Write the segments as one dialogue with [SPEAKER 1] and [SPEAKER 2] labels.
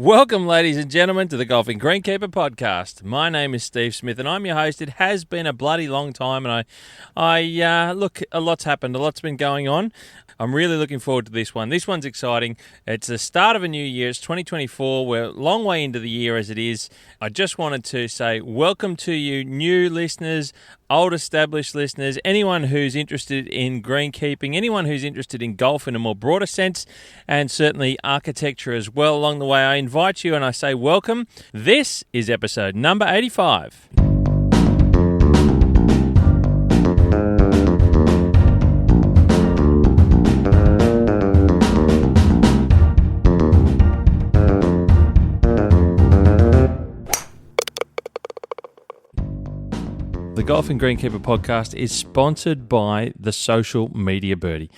[SPEAKER 1] Welcome, ladies and gentlemen, to the Golfing Greenkeeper podcast. My name is Steve Smith, and I'm your host. It has been a bloody long time, and look, a lot's happened, a lot's been going on. I'm really looking forward to this one. This one's exciting. It's the start of a new year. It's 2024. We're a long way into the year as it is. I just wanted to say welcome to you, new listeners, old established listeners, anyone who's interested in greenkeeping, anyone who's interested in golf in a more broader sense, and certainly architecture as well along the way. I invite you and I say welcome. This is episode number 85. The Golfing Greenkeeper podcast is sponsored by the Social Media Birdie.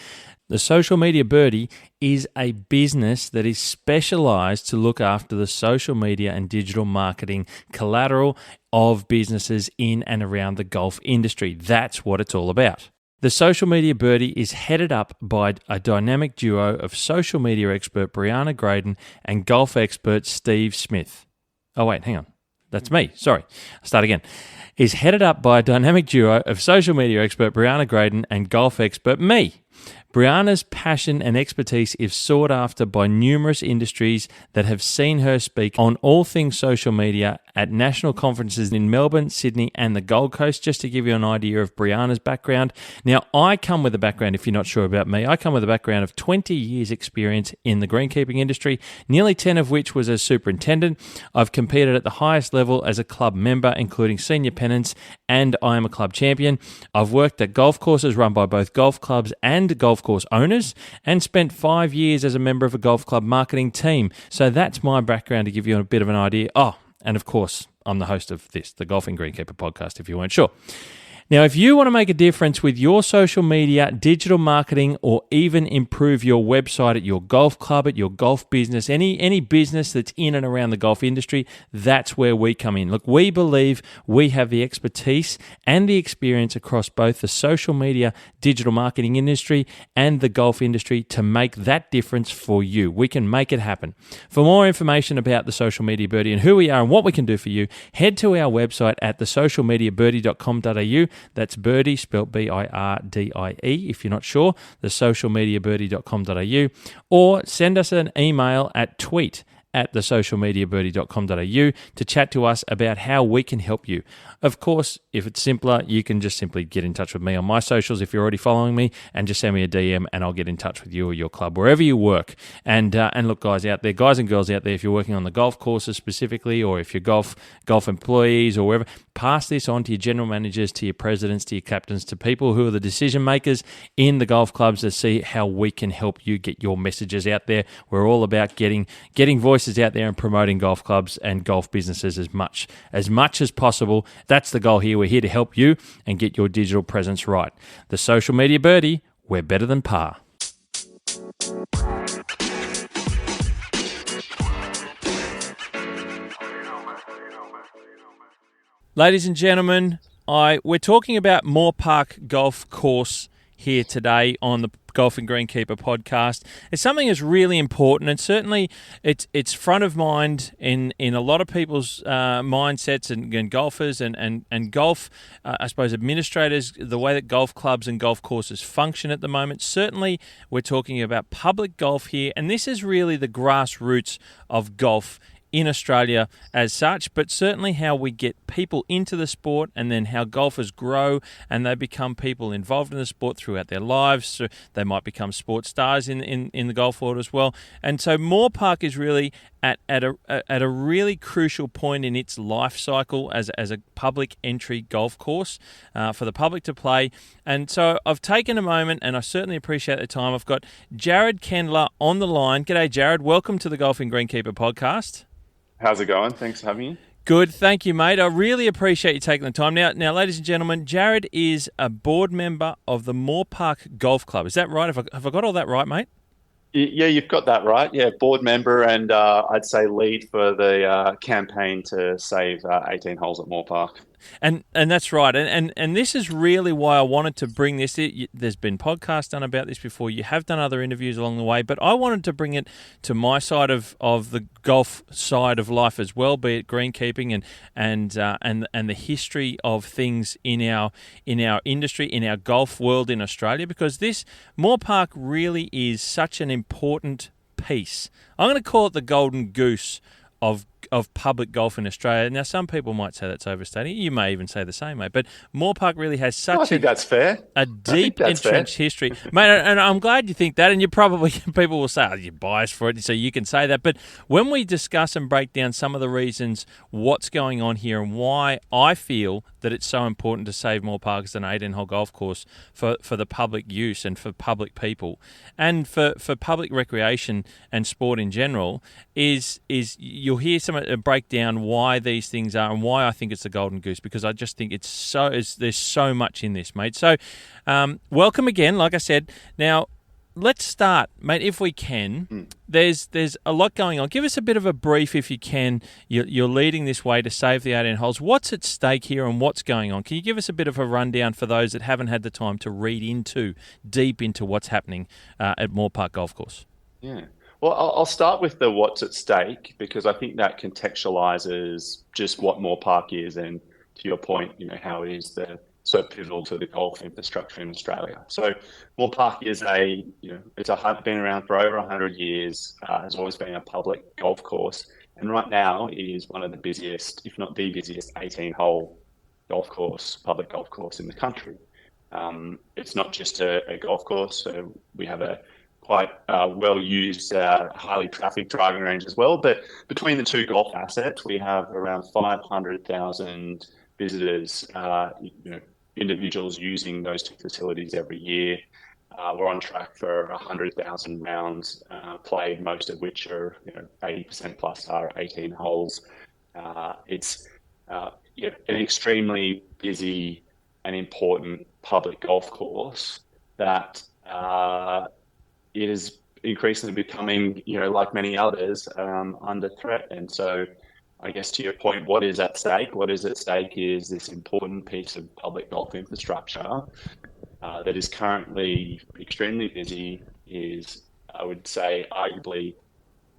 [SPEAKER 1] The Social Media Birdie is a business that is specialized to look after the social media and digital marketing collateral of businesses in and around the golf industry. That's what it's all about. The Social Media Birdie is headed up by a dynamic duo of social media expert Brianna Graydon and golf expert Steve Smith. Oh wait, hang on. That's me. Sorry. I'll start again. Is headed up by a dynamic duo of social media expert Brianna Graydon and golf expert me. Brianna's passion and expertise is sought after by numerous industries that have seen her speak on all things social media at national conferences in Melbourne, Sydney, and the Gold Coast. Just to give you an idea of Brianna's background. Now, I come with a background, if you're not sure about me, I come with a background of 20 years experience in the greenkeeping industry, nearly 10 of which was as superintendent. I've competed at the highest level as a club member, including senior pennants, and I am a club champion. I've worked at golf courses run by both golf clubs and golf course owners, and spent 5 years as a member of a golf club marketing team. So that's my background to give you a bit of an idea. Oh, and of course, I'm the host of this, the Golfing Greenkeeper podcast, if you weren't sure. Now, if you want to make a difference with your social media, digital marketing, or even improve your website at your golf club, at your golf business, any business that's in and around the golf industry, that's where we come in. Look, we believe we have the expertise and the experience across both the social media, digital marketing industry and the golf industry to make that difference for you. We can make it happen. For more information about the Social Media Birdie and who we are and what we can do for you, head to our website at thesocialmediabirdie.com.au. That's Birdie, spelled B-I-R-D-I-E, if you're not sure, thesocialmediabirdie.com.au, or send us an email at tweet@thesocialmediabirdie.com.au to chat to us about how we can help you. Of course, if it's simpler, you can just simply get in touch with me on my socials if you're already following me, and just send me a DM and I'll get in touch with you or your club, wherever you work. And look, guys out there, guys and girls out there, if you're working on the golf courses specifically, or if you're golf employees or wherever, pass this on to your general managers, to your presidents, to your captains, to people who are the decision makers in the golf clubs to see how we can help you get your messages out there. We're all about getting voices out there and promoting golf clubs and golf businesses as much as possible. That's the goal here. We're here to help you and get your digital presence right. The Social Media Birdie, we're better than par. Ladies and gentlemen, we're talking about Moore Park Golf Course here today on the Golfing Greenkeeper podcast. It's something that's really important, and certainly it's front of mind in a lot of people's mindsets and golfers and golf, I suppose, administrators, the way that golf clubs and golf courses function at the moment. Certainly we're talking about public golf here, and this is really the grassroots of golf in Australia as such, but certainly how we get people into the sport, and then how golfers grow and they become people involved in the sport throughout their lives. So they might become sports stars in the golf world as well. And so Moore Park is really at a really crucial point in its life cycle as a public entry golf course for the public to play. And so I've taken a moment, and I certainly appreciate the time. I've got Jared Kendler on the line. G'day, Jared. Welcome to the Golfing Greenkeeper podcast.
[SPEAKER 2] How's it going? Thanks for having me.
[SPEAKER 1] Good, thank you, mate. I really appreciate you taking the time. Now, ladies and gentlemen, Jared is a board member of the Moore Park Golf Club. Is that right? Have I got all that right, mate?
[SPEAKER 2] Yeah, you've got that right. Yeah, board member and I'd say lead for the campaign to save 18 holes at Moore Park.
[SPEAKER 1] And that's right. And this is really why I wanted to bring this. There's been podcasts done about this before. You have done other interviews along the way, but I wanted to bring it to my side of the golf side of life as well, be it greenkeeping and the history of things in our industry, in our golf world in Australia, because this Moore Park really is such an important piece. I'm going to call it the golden goose of public golf in Australia. Now, some people might say that's overstating. You may even say the same, mate. But Moore Park really has such
[SPEAKER 2] that's fair.
[SPEAKER 1] A deep entrenched history, mate. And I'm glad you think that. And you probably people will say, "Oh, you're biased for it," so you can say that. But when we discuss and break down some of the reasons what's going on here and why I feel that it's so important to save Moore Park as an 18-hole golf course for the public use and for public people and for public recreation and sport in general, is you'll hear a breakdown why these things are and why I think it's the golden goose, because I just think there's so much in this, mate. So welcome again, like I said. Now let's start, mate, if we can. There's a lot going on. Give us a bit of a brief if you can. You're leading this way to save the 18 holes. What's at stake here and what's going on? Can you give us a bit of a rundown for those that haven't had the time to read deep into what's happening at Moore Park Golf Course?
[SPEAKER 2] Yeah. Well, I'll start with the what's at stake, because I think that contextualizes just what Moore Park is, and to your point, how it is so pivotal to the golf infrastructure in Australia. So Moore Park is it's been around for over 100 years, has always been a public golf course, and right now it is one of the busiest, if not the busiest, 18-hole public golf course in the country. It's not just a golf course. So we have a quite well-used, highly trafficked driving range as well. But between the two golf assets, we have around 500,000 visitors, individuals using those two facilities every year. We're on track for 100,000 rounds played, most of which are 80% plus are 18 holes. It's an extremely busy and important public golf course that it is increasingly becoming, like many others, under threat. And so I guess to your point, what is at stake? What is at stake is this important piece of public golf infrastructure that is currently extremely busy, is, I would say, arguably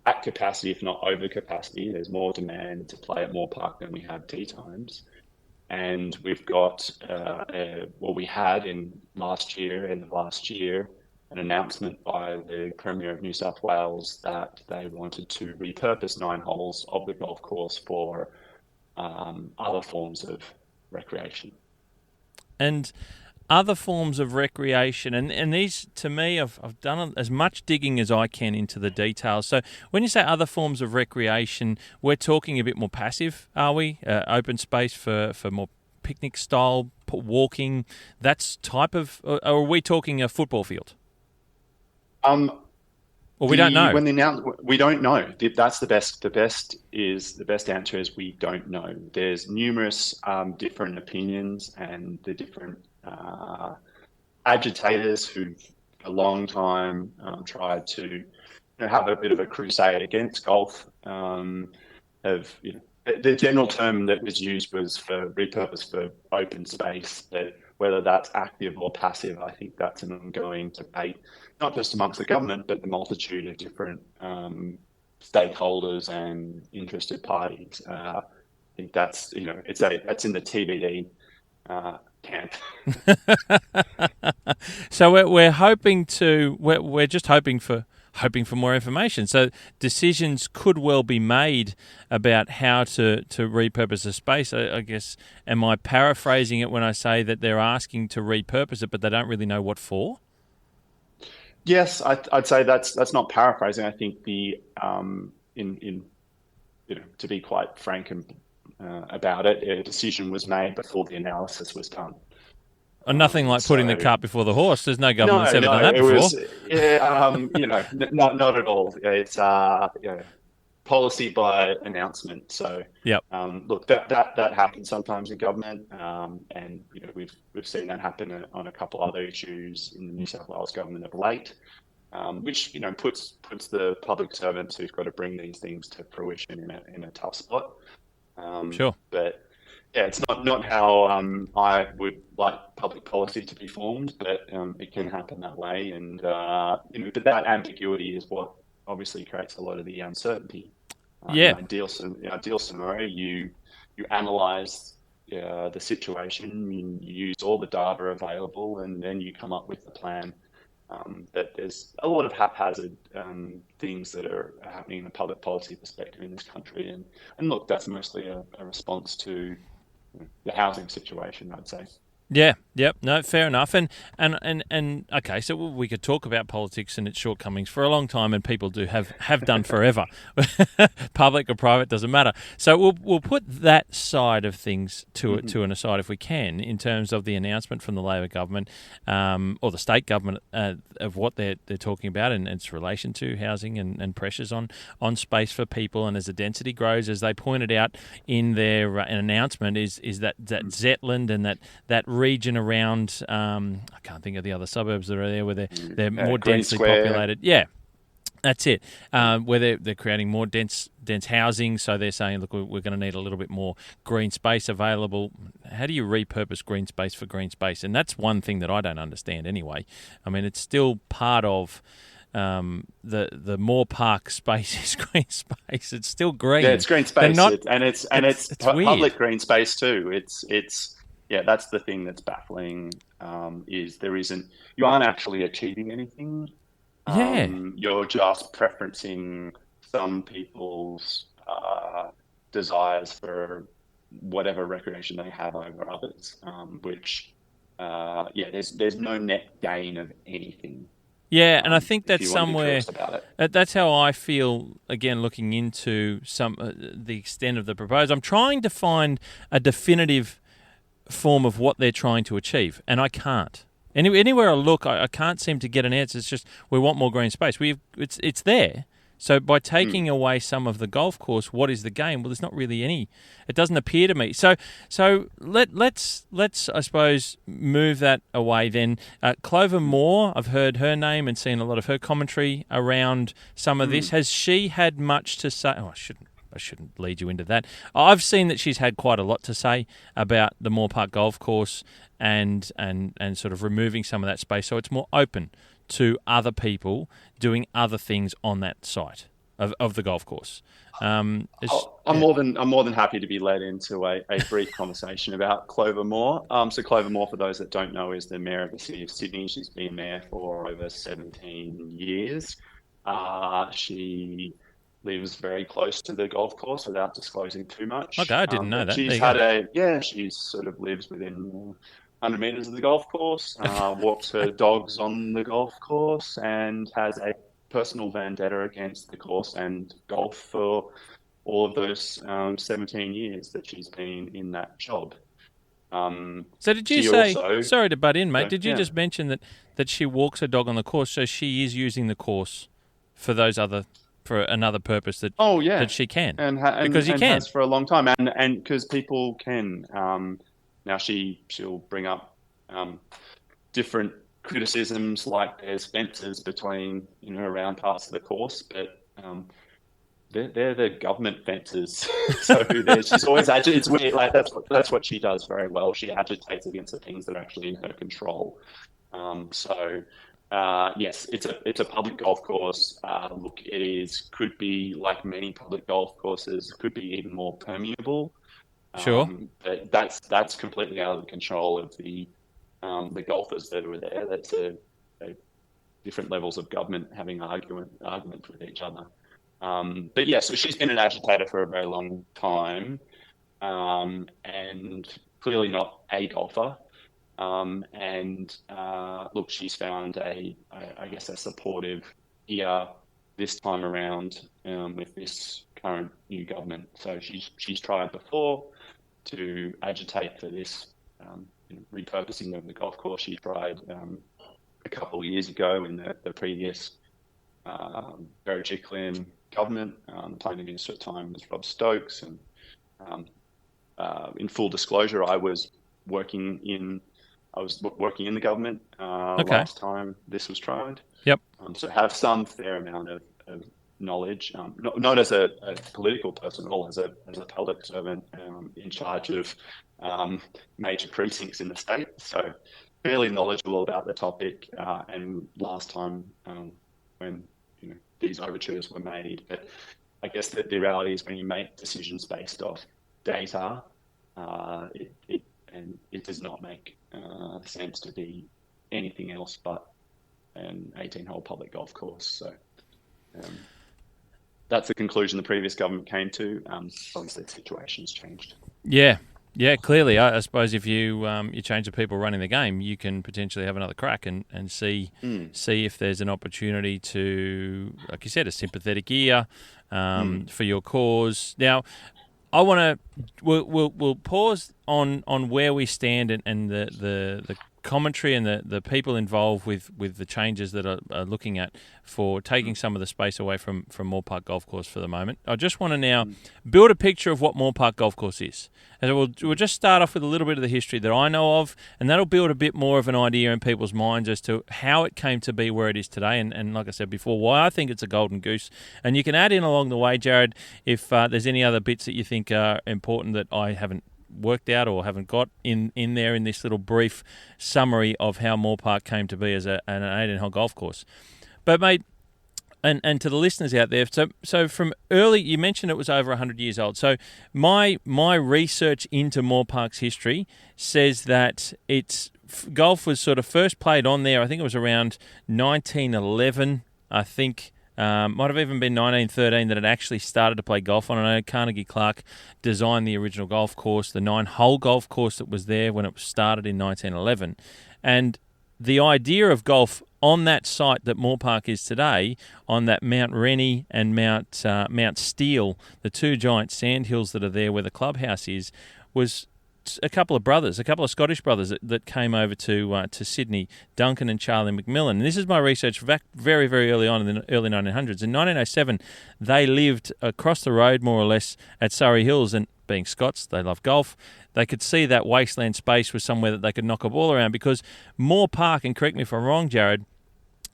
[SPEAKER 2] at capacity, if not over capacity. There's more demand to play at Moore Park than we have tee times. And we've got, we had in the last year, an announcement by the Premier of New South Wales that they wanted to repurpose 9 holes of the golf course for other forms of recreation.
[SPEAKER 1] And other forms of recreation, and these, to me, I've done as much digging as I can into the details. So when you say other forms of recreation, we're talking a bit more passive, are we? Open space for more picnic style, walking, that's type of, or are we talking a football field? Well, we don't know.
[SPEAKER 2] When they announce, we don't know. That's the best. The best answer is we don't know. There's numerous different opinions, and the different agitators who've a long time tried to have a bit of a crusade against golf. The general term that was used was for repurpose for open space. But whether that's active or passive, I think that's an ongoing debate, not just amongst the government, but the multitude of different stakeholders and interested parties. I think that's that's in the TBD camp.
[SPEAKER 1] So we're just hoping for more information. So decisions could well be made about how to repurpose a space. I guess, am I paraphrasing it when I say that they're asking to repurpose it, but they don't really know what for?
[SPEAKER 2] Yes, I'd say that's not paraphrasing. I think to be quite frank about it, a decision was made before the analysis was done.
[SPEAKER 1] And nothing like putting the cart before the horse. There's no government that's ever done that before.
[SPEAKER 2] Not at all. It's policy by announcement. So,
[SPEAKER 1] yep.
[SPEAKER 2] Look, that happens sometimes in government, and we've seen that happen on a couple other issues in the New South Wales government of late, which puts the public servants who've got to bring these things to fruition in a tough spot.
[SPEAKER 1] Sure.
[SPEAKER 2] But it's not how I would like public policy to be formed, but it can happen that way, and but that ambiguity is what obviously creates a lot of the uncertainty.
[SPEAKER 1] Yeah.
[SPEAKER 2] Ideal scenario, you analyze the situation, you use all the data available, and then you come up with a plan. That there's a lot of haphazard things that are happening in a public policy perspective in this country, and look, that's mostly a response to the housing situation, I'd say.
[SPEAKER 1] Yeah, yep, no, fair enough. And okay, so we could talk about politics and its shortcomings for a long time, and people do have done forever, public or private, doesn't matter. So we'll put that side of things to an aside if we can, in terms of the announcement from the Labor government or the state government of what they're talking about and its relation to housing and pressures on space for people. And as the density grows, as they pointed out in their announcement, is that Zetland and that region around, I can't think of the other suburbs that are there, where they're more densely populated. Yeah, that's it. Where they're creating more dense housing, so they're saying, look, we're going to need a little bit more green space available. How do you repurpose green space for green space? And that's one thing that I don't understand anyway. I mean, it's still part of the Moore Park space is green space. It's still green.
[SPEAKER 2] Yeah, it's green space, it's public green space too. It's yeah, that's the thing that's baffling. Is you aren't actually achieving anything. You're just preferencing some people's desires for whatever recreation they have over others. There's no net gain of anything.
[SPEAKER 1] Yeah, and I think that's somewhere. That's how I feel. Again, looking into the extent of the proposal, I'm trying to find a definitive form of what they're trying to achieve, and I can't. Anywhere I look, I can't seem to get an answer. It's just, we want more green space. It's there. So by taking away some of the golf course, what is the gain? Well, there's not really any. It doesn't appear to me. So let's I suppose move that away then. Clover Moore, I've heard her name and seen a lot of her commentary around some of this. Has she had much to say? Oh, I shouldn't lead you into that. I've seen that she's had quite a lot to say about the Moore Park golf course and sort of removing some of that space, so it's more open to other people doing other things on that site of the golf course. I'm
[SPEAKER 2] more than happy to be led into a brief conversation about Clover Moore. So Clover Moore, for those that don't know, is the mayor of the city of Sydney. She's been mayor for over 17 years. She lives very close to the golf course without disclosing too much.
[SPEAKER 1] Okay, I didn't know that.
[SPEAKER 2] She sort of lives within 100 meters of the golf course, walks her dogs on the golf course, and has a personal vendetta against the course and golf for all of those 17 years that she's been in that job.
[SPEAKER 1] So did you say, sorry to butt in, mate, did you just mention that she walks her dog on the course, so she is using the course for another purpose that she can? Because you can.
[SPEAKER 2] Has for a long time, and because people can. Now she'll bring up different criticisms, like there's fences between around parts of the course, but they're the government fences. So she's always agitated. It's weird. Like that's what she does very well. She agitates against the things that are actually in her control. Yes, it's a public golf course. Look, could be like many public golf courses, could be even more permeable.
[SPEAKER 1] Sure.
[SPEAKER 2] But that's completely out of the control of the golfers that were there. That's different levels of government having arguments with each other. But yeah, so she's been an agitator for a very long time, and clearly not a golfer. Look, she's found a supportive ear this time around with this current new government. So she's tried before to agitate for this repurposing of the golf course. She tried a couple of years ago in the previous Berejiklian government. The Planning Minister at the time was Rob Stokes, and in full disclosure, I was working in the government last time this was tried.
[SPEAKER 1] Yep.
[SPEAKER 2] So have some fair amount of knowledge, not as a political person, or as a public servant in charge of major precincts in the state. So fairly knowledgeable about the topic. And last time when these overtures were made, but I guess that the reality is when you make decisions based off data, it does not make sense to be anything else but an 18-hole public golf course. So that's the conclusion the previous government came to. Obviously, the situation's changed.
[SPEAKER 1] Yeah, clearly. I suppose if you change the people running the game, you can potentially have another crack and see if there's an opportunity to, like you said, a sympathetic ear for your cause. Now, I want to we'll pause on where we stand and the commentary and the people involved with the changes that are looking at for taking some of the space away from Moore Park Golf Course for the moment. I just want to now build a picture of what Moore Park Golf Course is. And we'll just start off with a little bit of the history that I know of, and that'll build a bit more of an idea in people's minds as to how it came to be where it is today, and like I said before, why I think it's a golden goose. And you can add in along the way, Jared, if there's any other bits that you think are important that I haven't worked out or haven't got in there in this little brief summary of how Moore Park came to be as an 18-hole golf course. But, mate, and to the listeners out there, so from early, you mentioned it was over 100 years old. So my research into Moore Park's history says that golf was sort of first played on there, I think it was around 1911, I think. Might have even been 1913 that it actually started to play golf on. I know Carnegie Clark designed the original golf course, the 9-hole golf course that was there when it was started in 1911. And the idea of golf on that site that Moore Park is today, on that Mount Rennie and Mount Steele, the two giant sandhills that are there where the clubhouse is, was a couple of Scottish brothers that came over to Sydney, Duncan and Charlie McMillan. And this is my research back very, very early on in the early 1900s. In 1907, they lived across the road, more or less, at Surrey Hills, and being Scots, they love golf. They could see that wasteland space was somewhere that they could knock a ball around, because Moore Park, and correct me if I'm wrong, Jared,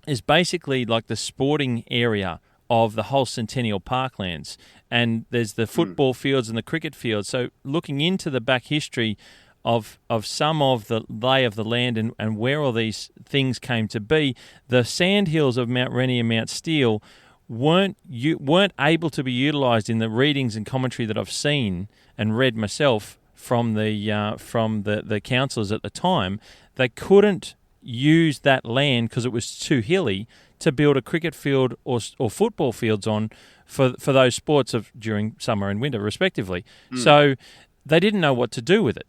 [SPEAKER 1] is basically like the sporting area of the whole Centennial Parklands. And there's the football fields and the cricket fields. So looking into the back history of some of the lay of the land and where all these things came to be, the sandhills of Mount Rennie and Mount Steele weren't able to be utilised in the readings and commentary that I've seen and read myself from the councillors at the time. They couldn't use that land because it was too hilly to build a cricket field or football fields on for those sports of during summer and winter, respectively. So they didn't know what to do with it.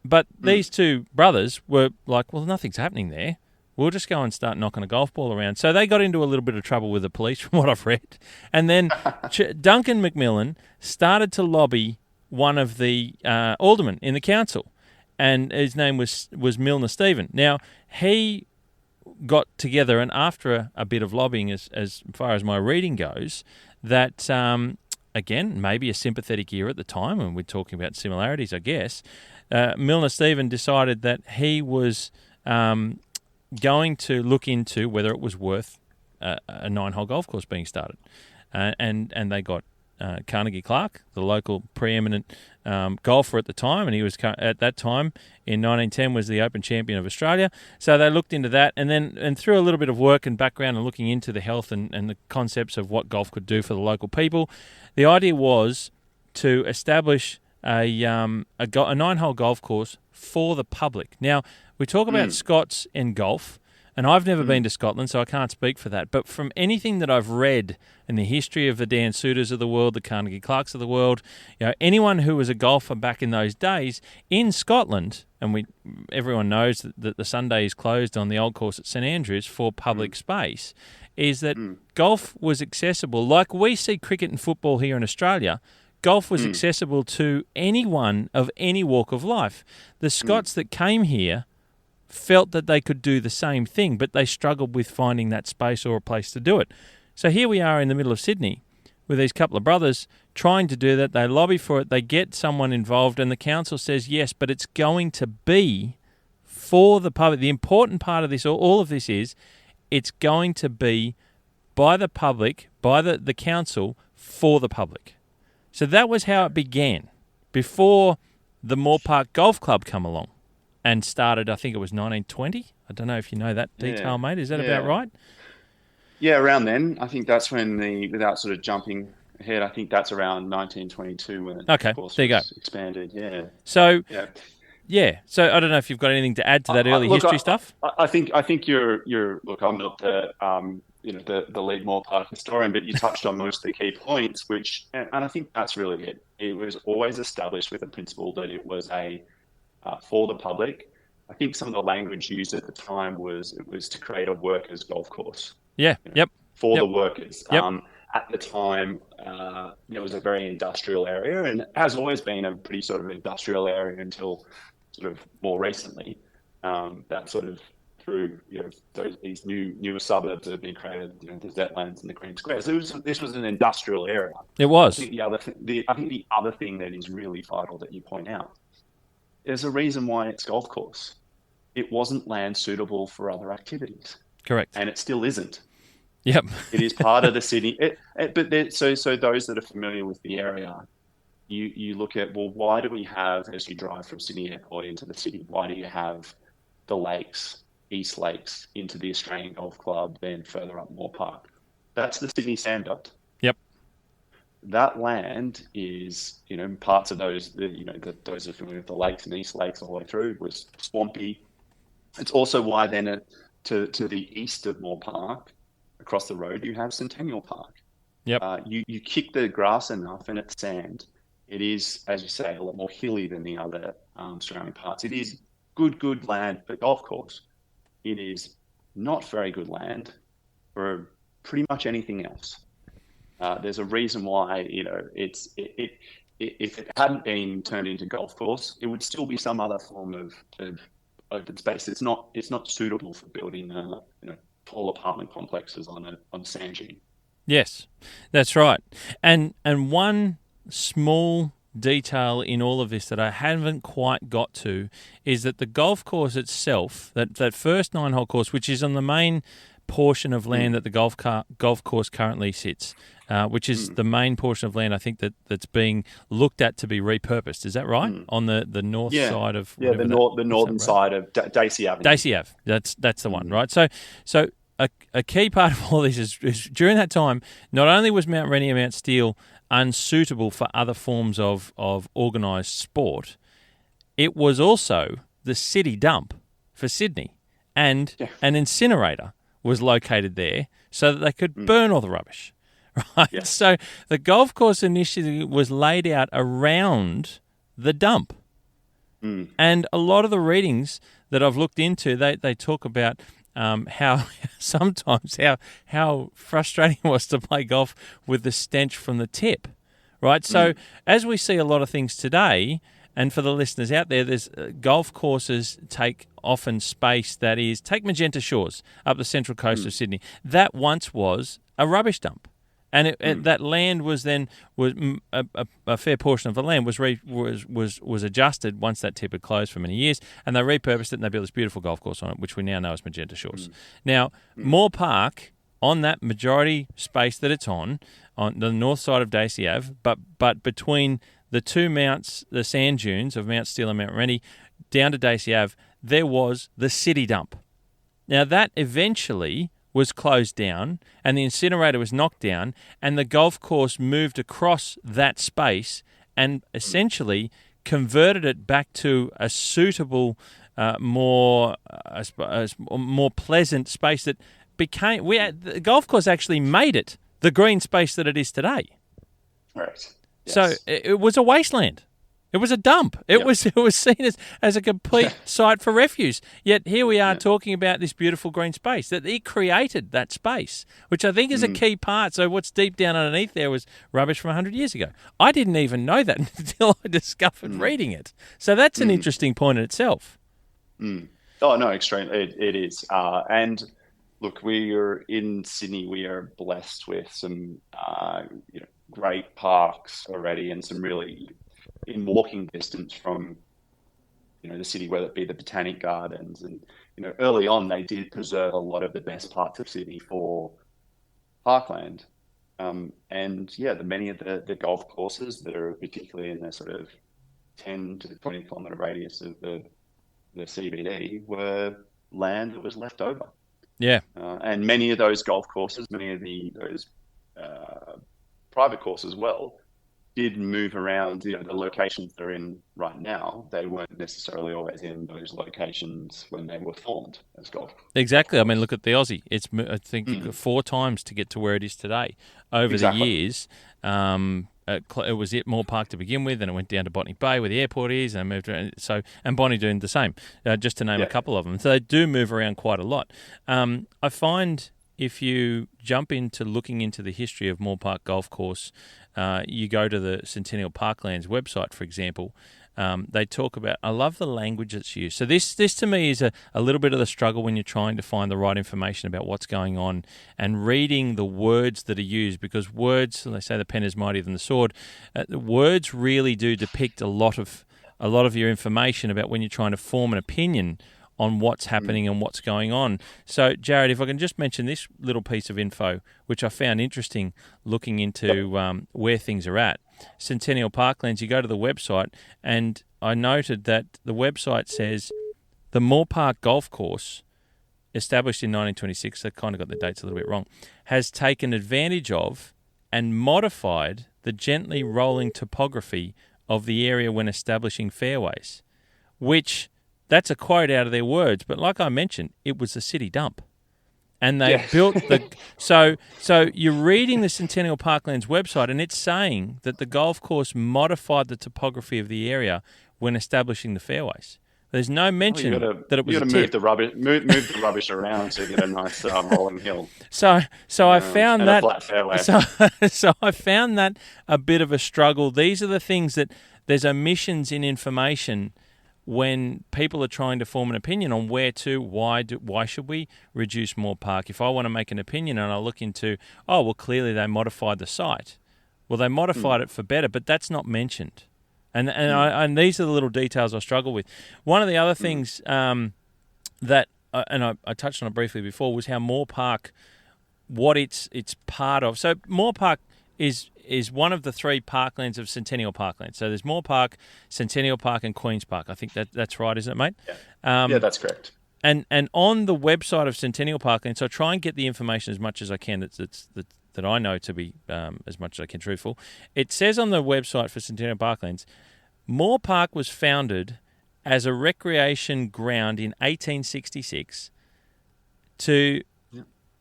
[SPEAKER 1] But these two brothers were like, well, nothing's happening there. We'll just go and start knocking a golf ball around. So they got into a little bit of trouble with the police, from what I've read. And then Duncan McMillan started to lobby one of the aldermen in the council, and his name was Milner Stephen. Now, he got together, and after a bit of lobbying, as far as my reading goes, that, again, maybe a sympathetic ear at the time, and we're talking about similarities, I guess, Milner Stephen decided that he was going to look into whether it was worth a 9-hole golf course being started. And they got Carnegie Clark, the local preeminent golfer at the time, and he was at that time in 1910 was the Open Champion of Australia. So they looked into that, and through a little bit of work and background and looking into the health and the concepts of what golf could do for the local people, the idea was to establish a 9-hole golf course for the public. Now, we talk about Scots and golf, and I've never been to Scotland, so I can't speak for that. But from anything that I've read in the history of the Dan Souters of the world, the Carnegie Clarks of the world, anyone who was a golfer back in those days in Scotland, and everyone knows that the Sunday is closed on the old course at St Andrews for public space, is that golf was accessible. Like we see cricket and football here in Australia, golf was accessible to anyone of any walk of life. The Scots that came here felt that they could do the same thing, but they struggled with finding that space or a place to do it. So here we are in the middle of Sydney with these couple of brothers trying to do that. They lobby for it. They get someone involved, and the council says yes, but it's going to be for the public. The important part of this, all of this is, it's going to be by the public, by the council, for the public. So that was how it began, before the Moore Park Golf Club come along and started, I think it was 1920. I don't know if you know that detail, mate. Is that about right?
[SPEAKER 2] Yeah, around then. I think that's when without sort of jumping ahead, I think that's around 1922 when it, of course, was expanded. Yeah.
[SPEAKER 1] So, So I don't know if you've got anything to add to that early history stuff.
[SPEAKER 2] I think you're look. I'm not the lead Moore Park historian, but you touched on most of the key points, and I think that's really it. It was always established with a principle that it was for the public. I think some of the language used at the time was to create a workers' golf course.
[SPEAKER 1] Yeah.
[SPEAKER 2] For the workers.
[SPEAKER 1] Yep.
[SPEAKER 2] At the time, it was a very industrial area, and has always been a pretty sort of industrial area until sort of more recently. That sort of through these newer suburbs that have been created, the Zetlands and the Green Squares. This was an industrial area.
[SPEAKER 1] It was.
[SPEAKER 2] I think the other thing that is really vital that you point out, there's a reason why it's golf course. It wasn't land suitable for other activities.
[SPEAKER 1] Correct.
[SPEAKER 2] And it still isn't.
[SPEAKER 1] Yep.
[SPEAKER 2] It is part of the city. So those that are familiar with the area, you look at, well, why do we have, as you drive from Sydney Airport into the city, why do you have the lakes, East Lakes, into the Australian Golf Club, then further up Moore Park? That's the Sydney Sand Belt.
[SPEAKER 1] Yep.
[SPEAKER 2] That land is, parts of those, those are familiar with the lakes and East Lakes all the way through, was swampy. It's also why then to the east of Moore Park, across the road, you have Centennial Park.
[SPEAKER 1] Yep.
[SPEAKER 2] You kick the grass enough and it's sand. It is, as you say, a lot more hilly than the other surrounding parts. It is good land for golf course. It is not very good land for pretty much anything else. There's a reason why, if it hadn't been turned into golf course, it would still be some other form of open space. It's not suitable for building tall apartment complexes on sand dune.
[SPEAKER 1] Yes, that's right. And one small detail in all of this that I haven't quite got to is that the golf course itself, that first 9-hole course, which is on the main portion of land that the golf course currently sits, which is the main portion of land I think that's being looked at to be repurposed. Is that right? On the north side of
[SPEAKER 2] the northern side of Dacey Avenue.
[SPEAKER 1] Dacey Ave. That's the one, right? So a key part of all this is during that time, not only was Mount Rennie and Mount Steele unsuitable for other forms of organised sport, it was also the city dump for Sydney, and an incinerator was located there so that they could burn all the rubbish. Right? Yeah. So the golf course initially was laid out around the dump. And a lot of the readings that I've looked into, they talk about how sometimes how frustrating it was to play golf with the stench from the tip, right? So as we see a lot of things today, and for the listeners out there, there's golf courses take often space that is, take Magenta Shores up the central coast of Sydney. That once was a rubbish dump. And that land was then a fair portion of the land was adjusted once that tip had closed for many years, and they repurposed it and they built this beautiful golf course on it, which we now know as Magenta Shores. Now, Moore Park, on that majority space that it's on the north side of Dacey Ave, but between the two mounts, the sand dunes of Mount Steele and Mount Rennie, down to Dacey Ave, there was the city dump. Now that eventually was closed down and the incinerator was knocked down and the golf course moved across that space and essentially converted it back to a suitable, more pleasant space that became... the golf course actually made it the green space that it is today.
[SPEAKER 2] Right. Yes.
[SPEAKER 1] So it was a wasteland. It was a dump. It was seen as a complete site for refuse. Yet here we are talking about this beautiful green space, that it created that space, which I think is a key part. So what's deep down underneath there was rubbish from 100 years ago. I didn't even know that until I discovered reading it. So that's an interesting point in itself.
[SPEAKER 2] Oh, no, extremely. It is. And look, we are in Sydney. We are blessed with some great parks already and some really... in walking distance from, the city, whether it be the Botanic Gardens. And, early on, they did preserve a lot of the best parts of Sydney for parkland. And yeah, many of the golf courses that are particularly in the sort of 10 to 20 kilometre radius of the CBD were land that was left over.
[SPEAKER 1] Yeah.
[SPEAKER 2] And many of those golf courses, many of those private courses as well, did move around. The locations they're in right now, they weren't necessarily always in those locations when they were formed as golf.
[SPEAKER 1] Exactly. I mean, look at the Aussie. It's, I think, 4 times to get to where it is today. Over the years, it was at Moore Park to begin with, and it went down to Botany Bay where the airport is, and moved around. So, and Bonnie doing the same, just to name a couple of them. So they do move around quite a lot. I find if you jump into looking into the history of Moore Park Golf Course, you go to the Centennial Parklands website, for example. They talk about, I love the language that's used. So this to me is a little bit of the struggle when you're trying to find the right information about what's going on and reading the words that are used, because words, they say the pen is mightier than the sword, the words really do depict a lot of your information about when you're trying to form an opinion on what's happening and what's going on. So, Jared, if I can just mention this little piece of info, which I found interesting looking into where things are at. Centennial Parklands, you go to the website, and I noted that the website says the Moore Park Golf Course, established in 1926, so kind of got the dates a little bit wrong, has taken advantage of and modified the gently rolling topography of the area when establishing fairways, which... That's a quote out of their words, but like I mentioned, it was a city dump. And they built the... So you're reading the Centennial Parklands website, and it's saying that the golf course modified the topography of the area when establishing the fairways. There's no mention that it was a tip.
[SPEAKER 2] Move the rubbish around to get a nice rolling hill.
[SPEAKER 1] So I found that...
[SPEAKER 2] a flat fairway.
[SPEAKER 1] So I found that a bit of a struggle. These are the things that... There's omissions in information when people are trying to form an opinion on why should we reduce Moore Park. If I want to make an opinion and I look into, clearly they modified the site. Well, they modified it for better, but that's not mentioned. And these are the little details I struggle with. One of the other things that, I touched on it briefly before, was how Moore Park, what it's part of. So Moore Park is one of the 3 parklands of Centennial Parklands. So there's Moore Park, Centennial Park, and Queen's Park. I think that's right, isn't it, mate?
[SPEAKER 2] Yeah, that's correct.
[SPEAKER 1] And on the website of Centennial Parklands, so I try and get the information as much as I can that I know to be as much as I can truthful. It says on the website for Centennial Parklands, Moore Park was founded as a recreation ground in 1866 to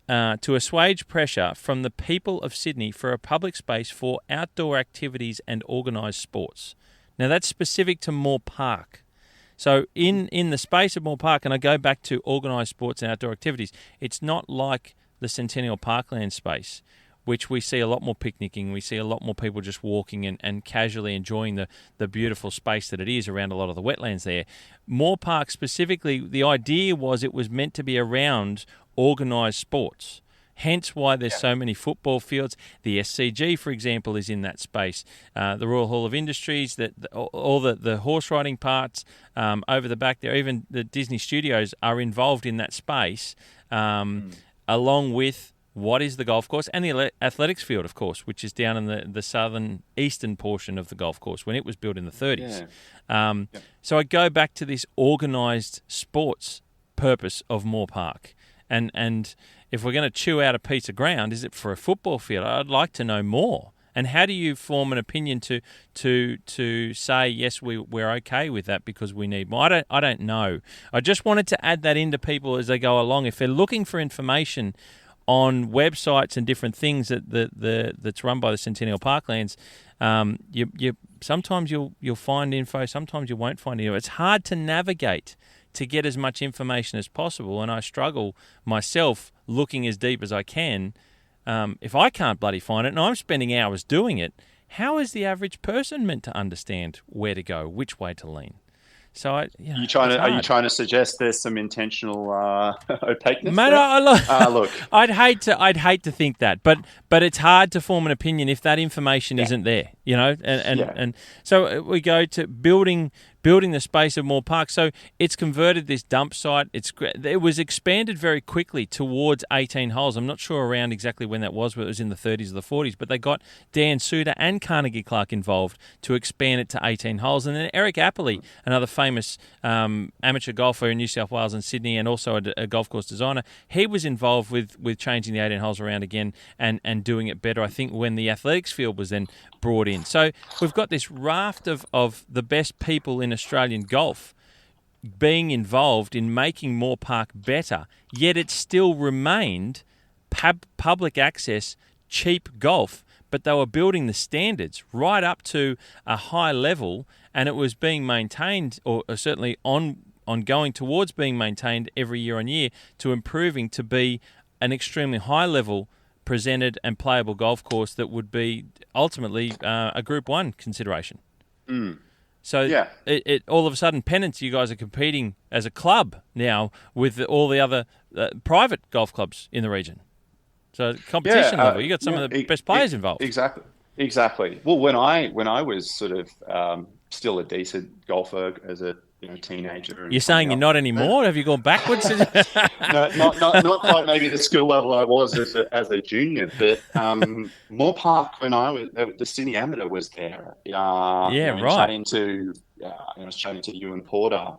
[SPEAKER 1] assuage pressure from the people of Sydney for a public space for outdoor activities and organised sports. Now, that's specific to Moore Park. So in the space of Moore Park, and I go back to organised sports and outdoor activities, it's not like the Centennial Parkland space, which we see a lot more picnicking, we see a lot more people just walking and casually enjoying the beautiful space that it is around a lot of the wetlands there. Moore Park specifically, the idea was it was meant to be around organised sports. Hence why there's so many football fields. The SCG, for example, is in that space. The Royal Hall of Industries, all the horse riding parts over the back there, even the Disney Studios are involved in that space, along with what is the golf course and the athletics field, of course, which is down in the southern eastern portion of the golf course when it was built in the 30s. So I go back to this organised sports purpose of Moore Park. And if we're going to chew out a piece of ground, is it for a football field? I'd like to know more. And how do you form an opinion to say, yes, we're okay with that because we need more? I don't know. I just wanted to add that into people as they go along. If they're looking for information on websites and different things that's run by the Centennial Parklands, you sometimes you'll find info, sometimes you won't find info. It's hard to navigate to get as much information as possible, and I struggle myself looking as deep as I can. If I can't bloody find it, and I'm spending hours doing it, how is the average person meant to understand where to go, which way to lean? So, are you trying to suggest there's some intentional opaqueness? Mate, look, I'd hate to think that, but it's hard to form an opinion if that information isn't there. you know, and
[SPEAKER 2] Yeah.
[SPEAKER 1] and so we go to building the space of Moore Park. So it's converted this dump site. It was expanded very quickly towards 18 holes. I'm not sure around exactly when that was, whether it was in the 30s or the 40s, but they got Dan Suter and Carnegie Clark involved to expand it to 18 holes. And then Eric Appley, another famous amateur golfer in New South Wales and Sydney, and also a golf course designer, he was involved with changing the 18 holes around again and doing it better, I think, when the athletics field was then brought in. So we've got this raft of the best people in Australian golf being involved in making Moore Park better, yet it still remained public access, cheap golf, but they were building the standards right up to a high level, and it was being maintained, or certainly ongoing towards being maintained every year on year, to improving to be an extremely high level presented and playable golf course that would be ultimately a Group 1 consideration. So it all of a sudden, Pennants, you guys are competing as a club now with all the other private golf clubs in the region. So competition level, you got some of the best players involved.
[SPEAKER 2] Exactly. Well, when I was sort of still a decent golfer as a teenager.
[SPEAKER 1] You're saying you're not anymore? Have you gone backwards?
[SPEAKER 2] No, not quite maybe the skill level I was as a junior, but Moore Park, when I was the Sydney Amateur was there.
[SPEAKER 1] Right.
[SPEAKER 2] I was chatting to Ewan Porter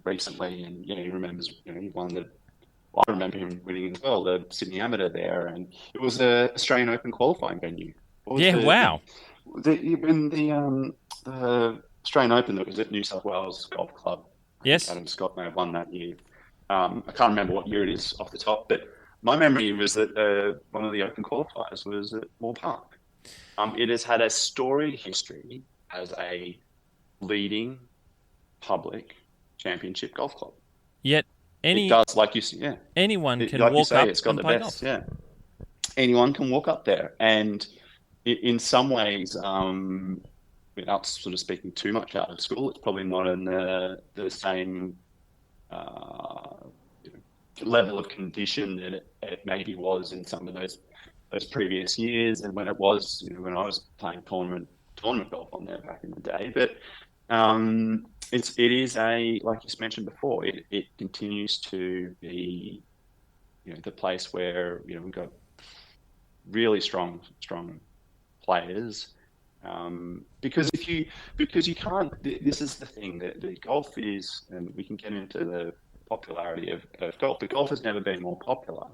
[SPEAKER 2] recently, and he remembers he won the. I remember him winning as well, the Sydney Amateur there, and it was the Australian Open qualifying venue.
[SPEAKER 1] Wow.
[SPEAKER 2] When the Australian Open that was at New South Wales Golf Club.
[SPEAKER 1] Yes.
[SPEAKER 2] Adam Scott may have won that year. I can't remember what year it is off the top, but my memory was that one of the Open qualifiers was at Moore Park. It has had a storied history as a leading public championship golf club.
[SPEAKER 1] Yet
[SPEAKER 2] it does, like you see,
[SPEAKER 1] anyone can
[SPEAKER 2] like
[SPEAKER 1] walk
[SPEAKER 2] you say,
[SPEAKER 1] up
[SPEAKER 2] it's got
[SPEAKER 1] and
[SPEAKER 2] the
[SPEAKER 1] play
[SPEAKER 2] best.
[SPEAKER 1] golf.
[SPEAKER 2] Yeah, anyone can walk up there, and in some ways, without sort of speaking too much out of school, it's probably not in the same level of condition that it maybe was in some of those previous years, and when it was, when I was playing tournament golf on there back in the day. But it is like you mentioned before, it continues to be the place where we've got really strong players. Because you can't. This is the thing that the golf is, and we can get into the popularity of golf. But golf has never been more popular.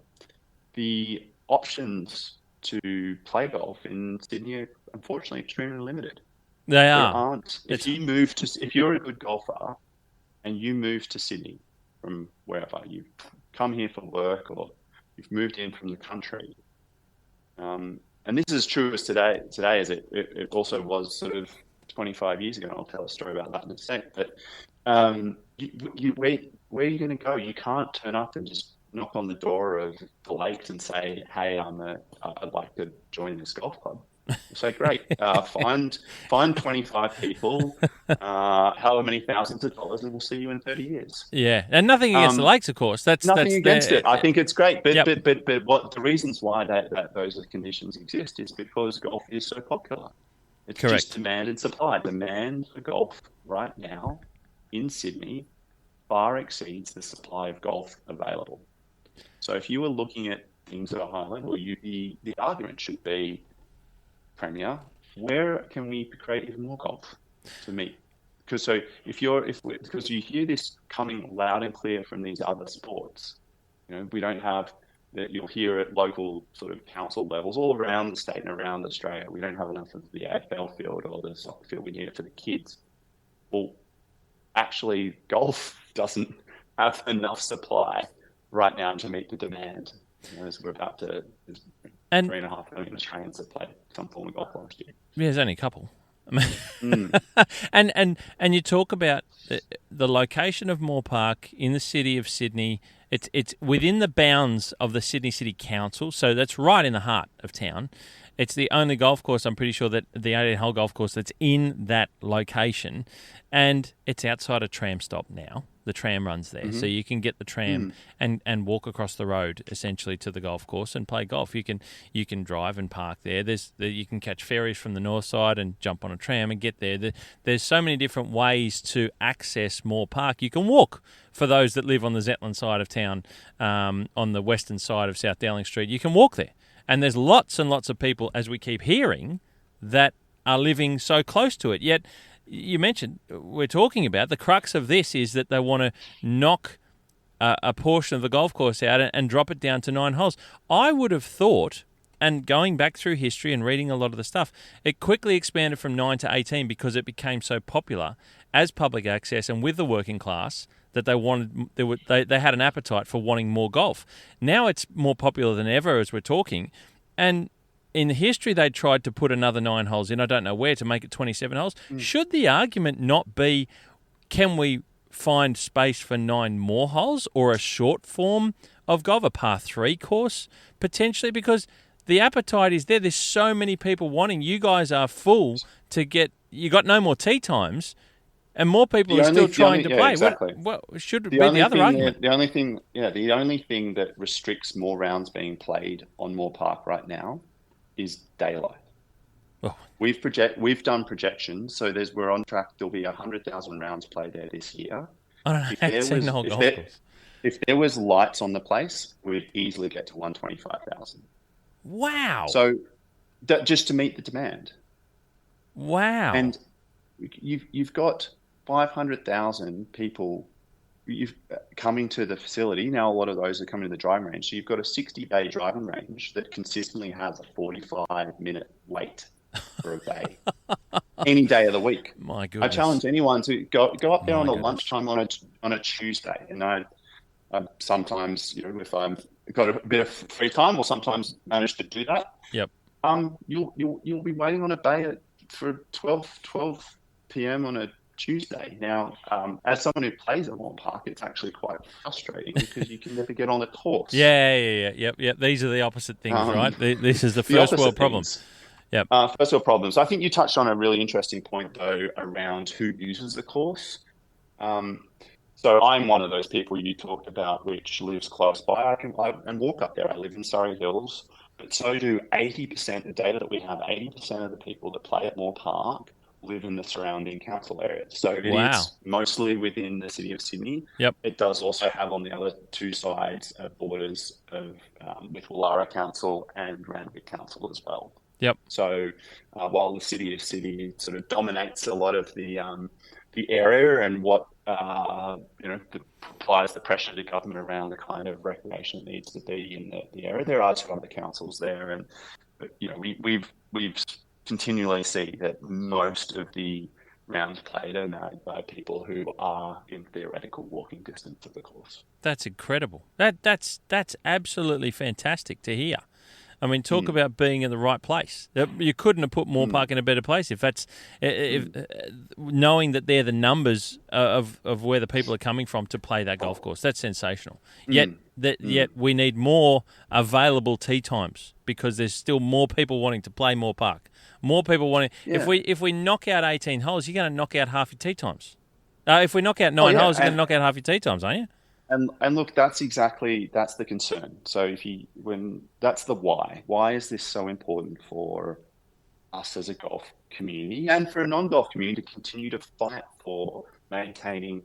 [SPEAKER 2] The options to play golf in Sydney are unfortunately extremely limited.
[SPEAKER 1] They are.
[SPEAKER 2] There aren't. If you're a good golfer and you move to Sydney from wherever, you've come here for work or you've moved in from the country. And this is as true as today as it also was sort of 25 years ago. And I'll tell a story about that in a sec. But where are you going to go? You can't turn up and just knock on the door of the Lakes and say, "Hey, I'd like to join this golf club." So great. Find 25 people, however many thousands of dollars, and we'll see you in 30 years.
[SPEAKER 1] Yeah, and nothing against the Lakes, of course. That's
[SPEAKER 2] against it. I think it's great, but
[SPEAKER 1] Yep.
[SPEAKER 2] but what the reasons why those conditions exist is because golf is so popular. It's
[SPEAKER 1] Correct.
[SPEAKER 2] just demand and supply. Demand for golf right now in Sydney far exceeds the supply of golf available. So if you were looking at things at a high level, the argument should be, Premier, where can we create even more golf to meet? Because you hear this coming loud and clear from these other sports. We don't have that. You'll hear at local sort of council levels all around the state and around Australia. We don't have enough of the AFL field or the soccer field. We need it for the kids. Well, actually, golf doesn't have enough supply right now to meet the demand. As we're about to. And 3.5 million Australians have played some form of golf last year.
[SPEAKER 1] Yeah, there's only a couple. And you talk about the location of Moore Park in the city of Sydney. It's within the bounds of the Sydney City Council, so that's right in the heart of town. It's the only golf course, I'm pretty sure, that the 18-hole golf course that's in that location, and it's outside a tram stop now. the tram runs there.
[SPEAKER 2] Mm-hmm.
[SPEAKER 1] So you can get the tram and walk across the road essentially to the golf course and play golf. You can drive and park there. You can catch ferries from the north side and jump on a tram and get there. There's so many different ways to access Moore Park. You can walk for those that live on the Zetland side of town, on the western side of South Dowling Street. You can walk there. And there's lots and lots of people, as we keep hearing, that are living so close to it. Yet you mentioned, we're talking about the crux of this is that they want to knock a portion of the golf course out and drop it down to 9 holes. I would have thought, and going back through history and reading a lot of the stuff, it quickly expanded from 9 to 18 because it became so popular as public access and with the working class that they had an appetite for wanting more golf. Now it's more popular than ever as we're talking, and in history, they tried to put another 9 holes in. I don't know where to make it 27 holes. Should the argument not be, can we find space for 9 more holes or a short form of golf, a par 3 course potentially? Because the appetite is there. There's so many people wanting. You guys are full to get. You got no more tee times, and more people are still trying to play.
[SPEAKER 2] Exactly.
[SPEAKER 1] What should be the other argument?
[SPEAKER 2] The only thing that restricts more rounds being played on Moore Park right now is daylight.
[SPEAKER 1] Oh.
[SPEAKER 2] We've done projections, so we're on track. There'll be 100,000 rounds played there this year.
[SPEAKER 1] I don't know. I haven't seen the whole golf course.
[SPEAKER 2] If there was lights on the place, we'd easily get to 125,000.
[SPEAKER 1] Wow!
[SPEAKER 2] So just to meet the demand.
[SPEAKER 1] Wow!
[SPEAKER 2] And you've got 500,000 people coming to the facility. Now a lot of those are coming to the driving range. So you've got a 60-bay driving range that consistently has a 45-minute wait for a day, any day of the week.
[SPEAKER 1] My goodness!
[SPEAKER 2] I challenge anyone to go up there on the lunchtime on a Tuesday. And I sometimes, if I've got a bit of free time, or sometimes manage to do that.
[SPEAKER 1] Yep.
[SPEAKER 2] You'll be waiting on a bay for 12 p.m. on a Tuesday. Now, as someone who plays at Moore Park, it's actually quite frustrating because you can never get on the course.
[SPEAKER 1] Yep. These are the opposite things, right? This is the first world problem. Yep.
[SPEAKER 2] First world problems. I think you touched on a really interesting point, though, around who uses the course. So I'm one of those people you talked about, which lives close by. I can walk up there. I live in Surrey Hills, but so do 80%. The data that we have, 80% of the people that play at Moore Park live in the surrounding council areas. So it is mostly within the city of Sydney.
[SPEAKER 1] Yep.
[SPEAKER 2] It does also have on the other two sides borders with Woollahra Council and Randwick Council as well.
[SPEAKER 1] Yep.
[SPEAKER 2] So while the city of Sydney sort of dominates a lot of the area and what applies the pressure to government around the kind of recreation that needs to be in the area, there are 2 other councils there, and we've continually see that most of the rounds played are made by people who are in theoretical walking distance of the course.
[SPEAKER 1] That's incredible. That's absolutely fantastic to hear. I mean, talk about being in the right place. You couldn't have put Moore Park in a better place if knowing that they're the numbers of where the people are coming from to play that golf course. That's sensational. Yet we need more available tee times because there's still more people wanting to play Moore Park. More people wanting. Yeah. If we knock out 18 holes, you're going to knock out half your tee times. If we knock out 9 holes, you're going to knock out half your tee times, aren't you?
[SPEAKER 2] And look, that's the concern. So that's the why. Why is this so important for us as a golf community and for a non-golf community to continue to fight for maintaining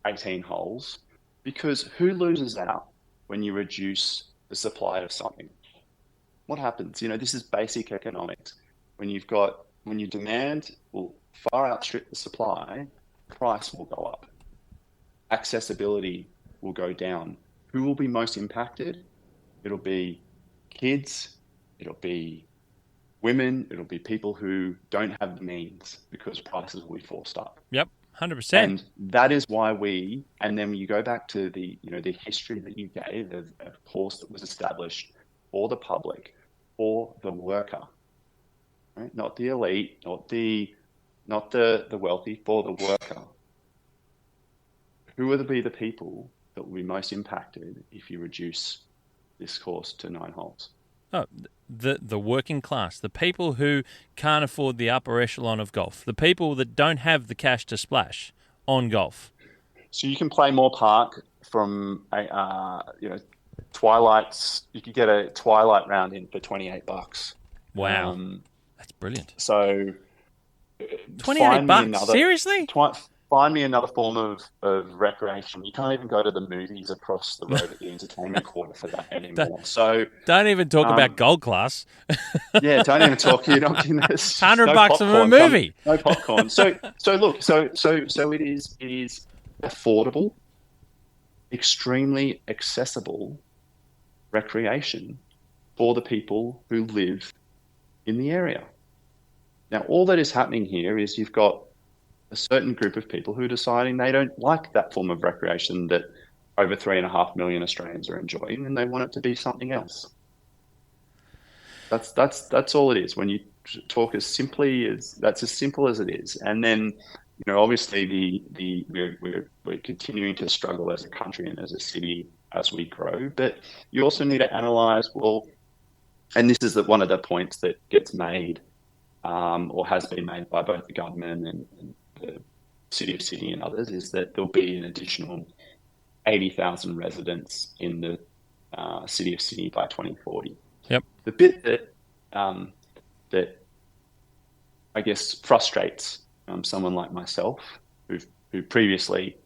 [SPEAKER 2] 18 holes? Because who loses out when you reduce the supply of something? What happens? This is basic economics. When your demand will far outstrip the supply, price will go up. Accessibility will go down. Who will be most impacted? It'll be kids, it'll be women, it'll be people who don't have the means because prices will be forced up.
[SPEAKER 1] Yep, 100%.
[SPEAKER 2] And that is why and then when you go back to the history that you gave of a course that was established for the public, for the worker, right? Not the elite, not the wealthy, for the worker. Who will be the people that will be most impacted if you reduce this course to 9 holes?
[SPEAKER 1] Oh, the working class, the people who can't afford the upper echelon of golf, the people that don't have the cash to splash on golf.
[SPEAKER 2] So you can play Moore Park from twilights. You could get a twilight round in for $28.
[SPEAKER 1] Wow, that's brilliant.
[SPEAKER 2] So
[SPEAKER 1] $28? Seriously?
[SPEAKER 2] Find me another form of recreation. You can't even go to the movies across the road at the entertainment quarter for that anymore. So
[SPEAKER 1] don't even talk about gold class.
[SPEAKER 2] Yeah, don't even talk. You're not getting this.
[SPEAKER 1] $100 for a movie.
[SPEAKER 2] No popcorn. So look. So it is affordable, extremely accessible recreation for the people who live in the area. Now, all that is happening here is you've got a certain group of people who are deciding they don't like that form of recreation that over 3.5 million Australians are enjoying, and they want it to be something else. That's all it is. When you talk as simple as it is. And then, obviously we're continuing to struggle as a country and as a city as we grow. But you also need to analyse, and this is one of the points that gets made or has been made by both the government and the City of Sydney and others, is that there'll be an additional 80,000 residents in the City of Sydney by 2040.
[SPEAKER 1] Yep.
[SPEAKER 2] The bit that I guess frustrates someone like myself, who previously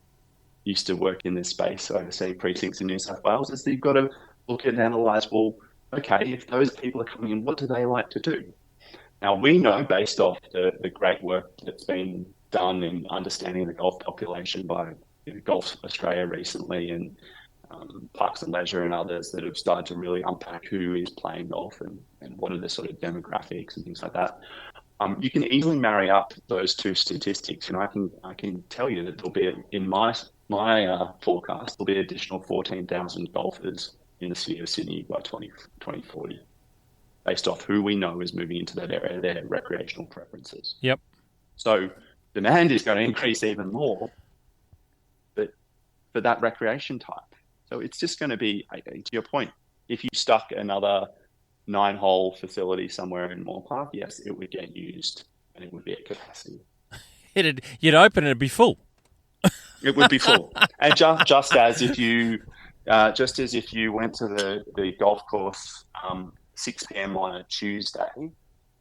[SPEAKER 2] used to work in this space, overseeing precincts in New South Wales, is that you've got to look and analyse, okay, if those people are coming in, what do they like to do? Now, we know, based off the great work that's been done in understanding the golf population by Golf Australia recently, and Parks and Leisure and others that have started to really unpack who is playing golf and what are the sort of demographics and things like that. You can easily marry up those two statistics, and I can tell you that there'll be, in my forecast, there'll be an additional 14,000 golfers in the City of Sydney by 2040, based off who we know is moving into that area, their recreational preferences.
[SPEAKER 1] Yep.
[SPEAKER 2] So demand is going to increase even more, but for that recreation type. So it's just going to be, to your point, if you stuck another 9-hole facility somewhere in Moore Park, yes, it would get used and it would be at capacity.
[SPEAKER 1] You'd open it, it'd be full.
[SPEAKER 2] It would be full. And just as if you went to the golf course 6 p.m. on a Tuesday,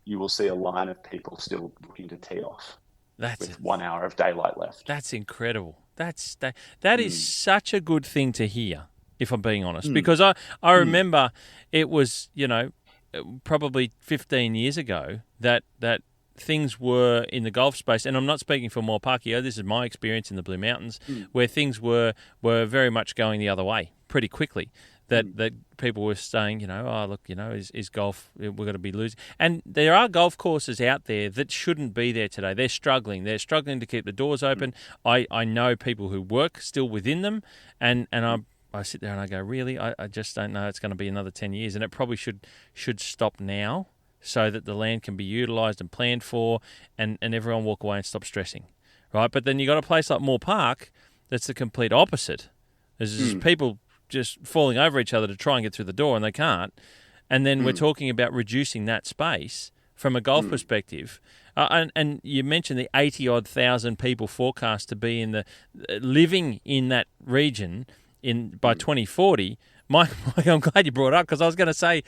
[SPEAKER 2] you will see a line of people still looking to tee off with 1 hour of daylight left.
[SPEAKER 1] That's incredible. That is such a good thing to hear, if I'm being honest, because I remember it was, probably 15 years ago that things were in the golf space, and I'm not speaking for Moore Park here, this is my experience in the Blue Mountains, where things were very much going the other way pretty quickly. That people were saying, is golf, we're going to be losing. And there are golf courses out there that shouldn't be there today. They're struggling. They're struggling to keep the doors open. I know people who work still within them, and I sit there and I go, really? I just don't know it's going to be another 10 years. And it probably should stop now so that the land can be utilised and planned for, and everyone walk away and stop stressing, right? But then you got a place like Moore Park that's the complete opposite. There's just people just falling over each other to try and get through the door, and they can't. And then we're talking about reducing that space from a golf perspective. And you mentioned the 80-odd thousand people forecast to be living in that region by 2040. Mike, I'm glad you brought it up, because I was going to say,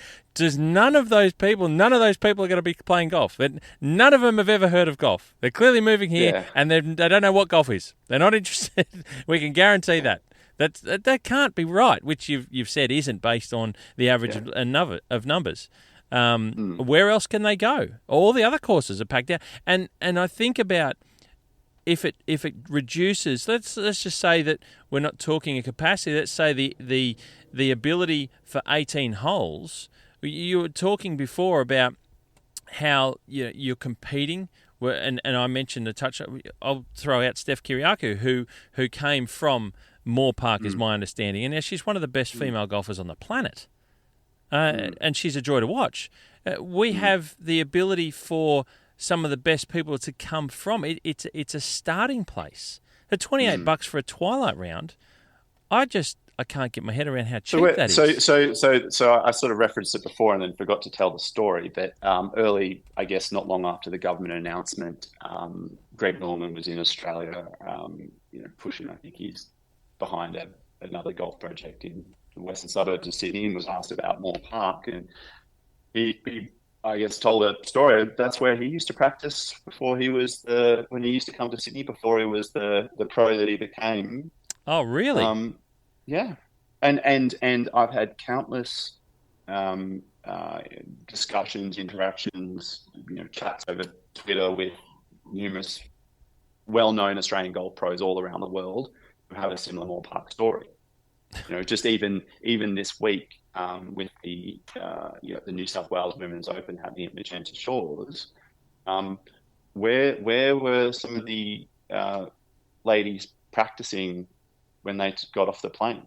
[SPEAKER 1] none of those people are going to be playing golf. None of them have ever heard of golf. They're clearly moving here, and they don't know what golf is. They're not interested. We can guarantee that. That can't be right, which you've said isn't based on the average of numbers. Where else can they go? All the other courses are packed out, and I think about if it reduces. Let's just say that we're not talking a capacity. Let's say the ability for 18 holes. You were talking before about how you're competing. And I mentioned a touch. I'll throw out Steph Kiriakou, who came from Moore Park, is my understanding, and now she's one of the best female golfers on the planet, and she's a joy to watch. We have the ability for some of the best people to come from. It's a starting place. At $28 for a twilight round, I can't get my head around how cheap that is.
[SPEAKER 2] So I sort of referenced it before and then forgot to tell the story. But early, I guess, not long after the government announcement, Greg Norman was in Australia, pushing. I think he's behind another golf project in the western suburbs of Sydney, and was asked about Moore Park, and he I guess told a story. That's where he used to practice before he was when he used to come to Sydney before he was the pro that he became.
[SPEAKER 1] Oh, really?
[SPEAKER 2] Yeah, and I've had countless discussions, interactions, chats over Twitter with numerous well-known Australian golf pros all around the world who have a similar Moore Park story. Just even this week with the New South Wales Women's Open happening at Magenta Shores, where were some of the ladies practicing when they got off the plane?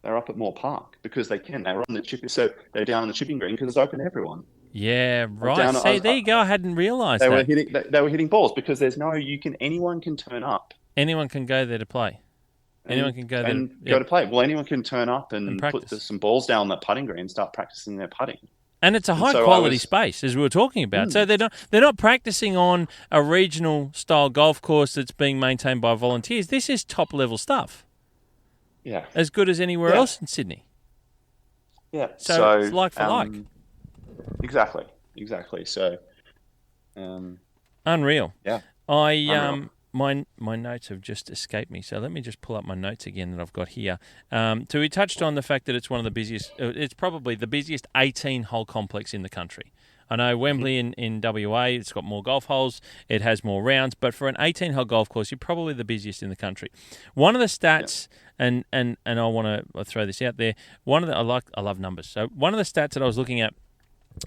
[SPEAKER 2] They're up at Moore Park because they can. They were on the chipping, so they're down on the chipping green because it's open to everyone.
[SPEAKER 1] Yeah, right. See, there you go. I hadn't realised that.
[SPEAKER 2] They were hitting balls because there's anyone can turn up.
[SPEAKER 1] Anyone can go there to play. Anyone can go there
[SPEAKER 2] and go to play. Well, anyone can turn up and put some balls down the putting green and start practicing their putting.
[SPEAKER 1] And it's a high quality space, as we were talking about. So they're not practicing on a regional style golf course that's being maintained by volunteers. This is top level stuff.
[SPEAKER 2] Yeah,
[SPEAKER 1] as good as anywhere else in Sydney.
[SPEAKER 2] Yeah,
[SPEAKER 1] so it's like for like.
[SPEAKER 2] Exactly. So,
[SPEAKER 1] unreal.
[SPEAKER 2] Yeah,
[SPEAKER 1] unreal. My notes have just escaped me, so let me just pull up my notes again that I've got here. So we touched on the fact that it's one of the busiest. It's probably the busiest 18-hole complex in the country. I know Wembley in WA, it's got more golf holes, it has more rounds, but for an 18-hole golf course, you're probably the busiest in the country. One of the stats, and I want to throw this out there. I love numbers. So one of the stats that I was looking at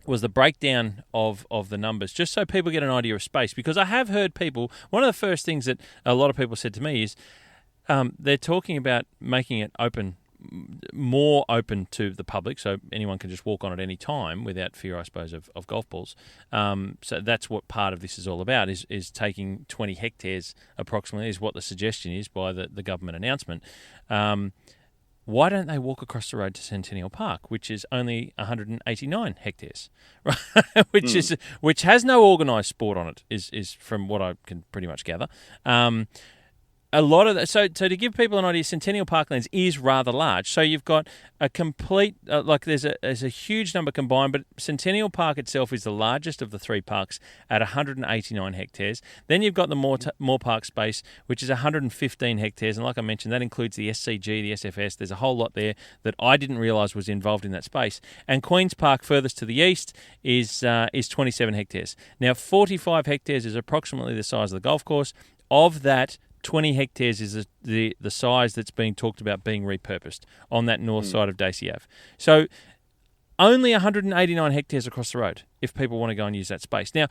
[SPEAKER 1] was the breakdown of the numbers, just so people get an idea of space. Because I have heard people. One of the first things that a lot of people said to me is they're talking about making it more open to the public, so anyone can just walk on at any time without fear, I suppose, of golf balls. So that's what part of this is all about, is taking 20 hectares approximately, is what the suggestion is by the government announcement. Why don't they walk across the road to Centennial Park, which is only 189 hectares, right? which has no organised sport on it, is from what I can pretty much gather. A lot of that. So to give people an idea, Centennial Parklands is rather large. So you've got a complete there's a huge number combined, but Centennial Park itself is the largest of the three parks at 189 hectares. Then you've got the Moore Park space, which is 115 hectares, and like I mentioned, that includes the SCG, the SFS. There's a whole lot there that I didn't realise was involved in that space. And Queen's Park, furthest to the east, is 27 hectares. Now, 45 hectares is approximately the size of the golf course. Of that, 20 hectares is the size that's being talked about being repurposed on that north side of Daisy Ave. So only 189 hectares across the road if people want to go and use that space. Now,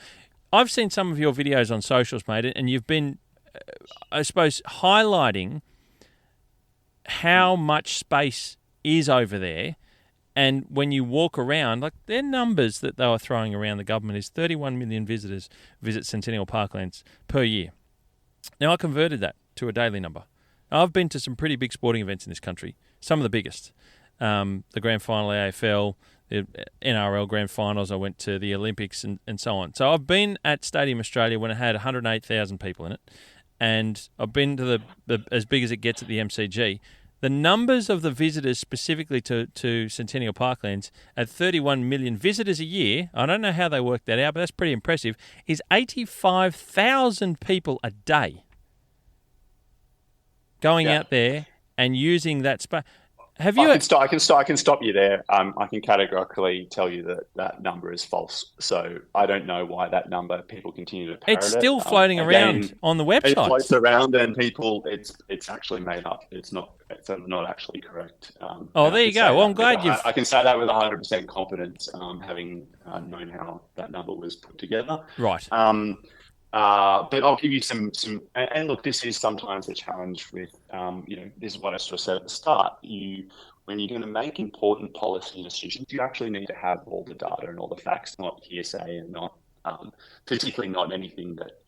[SPEAKER 1] I've seen some of your videos on socials, mate, and you've been, I suppose, highlighting how much space is over there. And when you walk around, their numbers that they were throwing around the government is 31 million visitors visit Centennial Parklands per year. Now, I converted that to a daily number. I've been to some pretty big sporting events in this country, some of the biggest. The Grand Final AFL, the NRL Grand Finals, I went to the Olympics and so on. So I've been at Stadium Australia when it had 108,000 people in it, and I've been to the as big as it gets at the MCG. The numbers of the visitors specifically to Centennial Parklands at 31 million visitors a year, I don't know how they worked that out, but that's pretty impressive, is 85,000 people a day going out there and using that space. I can stop you there. I can categorically tell you that number is false. So I don't know why that number people continue to parrot it. It's still floating around on the website. It floats around, and people, it's actually made up. It's not actually correct. There you go. Well, I'm glad I can say that with 100% confidence, having known how that number was put together. Right. But I'll give you some, and look, this is sometimes a challenge with, this is what I sort of said at the start. When you're going to make important policy decisions, you actually need to have all the data and all the facts, not hearsay, and not, particularly not anything that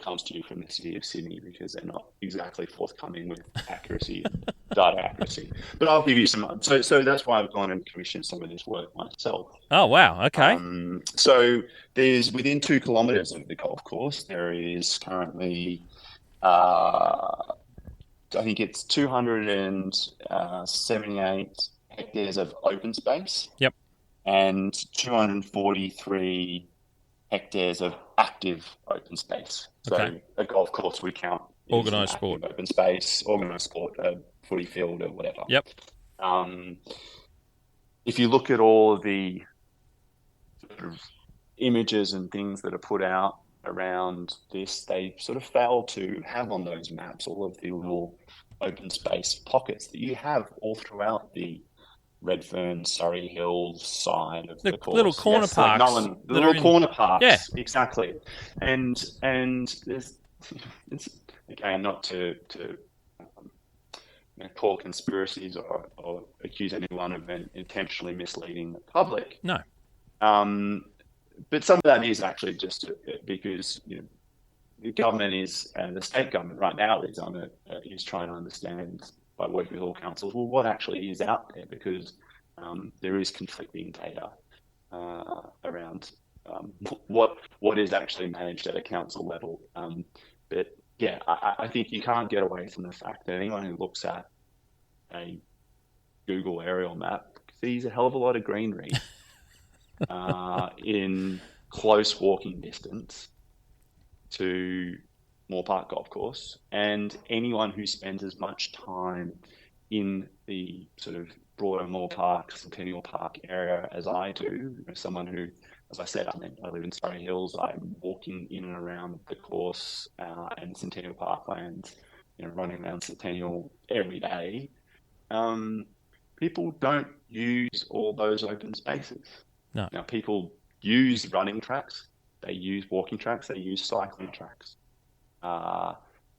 [SPEAKER 1] comes to you from the city of Sydney, because they're not exactly forthcoming with accuracy and data accuracy. But I'll give you some. So that's why I've gone and commissioned some of this work myself. Oh, wow. Okay. So there's within 2 kilometres of the golf course, there is currently
[SPEAKER 2] I think it's 278 hectares of open space.
[SPEAKER 1] Yep.
[SPEAKER 2] And 243 hectares of active open space. So
[SPEAKER 1] Okay.
[SPEAKER 2] a golf course we count as
[SPEAKER 1] Organised
[SPEAKER 2] an
[SPEAKER 1] sport.
[SPEAKER 2] active open space, organised sport, a footy field or whatever.
[SPEAKER 1] Yep.
[SPEAKER 2] If you look at all of the sort of images and things that are put out around this, they sort of fail to have on those maps all of the little open space pockets that you have all throughout the Redfern, Surrey Hills side of the course.
[SPEAKER 1] Little corner parks.
[SPEAKER 2] The little corner parks.
[SPEAKER 1] Yeah.
[SPEAKER 2] Exactly. And there's, it's, again, not to call conspiracies or accuse anyone of intentionally misleading the public.
[SPEAKER 1] No.
[SPEAKER 2] But some of that is actually just because, the government the state government right now is trying to understand, by working with all councils, well, what actually is out there, because there is conflicting data around what is actually managed at a council level. But yeah, I think you can't get away from the fact that anyone who looks at a Google aerial map sees a hell of a lot of greenery in close walking distance to Moore Park Golf Course, and anyone who spends as much time in the sort of broader Moore Park, Centennial Park area as I do, as someone who, as I said, I live in Surrey Hills, I'm walking in and around the course and Centennial Parklands, running around Centennial every day. People don't use all those open spaces.
[SPEAKER 1] No.
[SPEAKER 2] Now, people use running tracks, they use walking tracks, they use cycling tracks.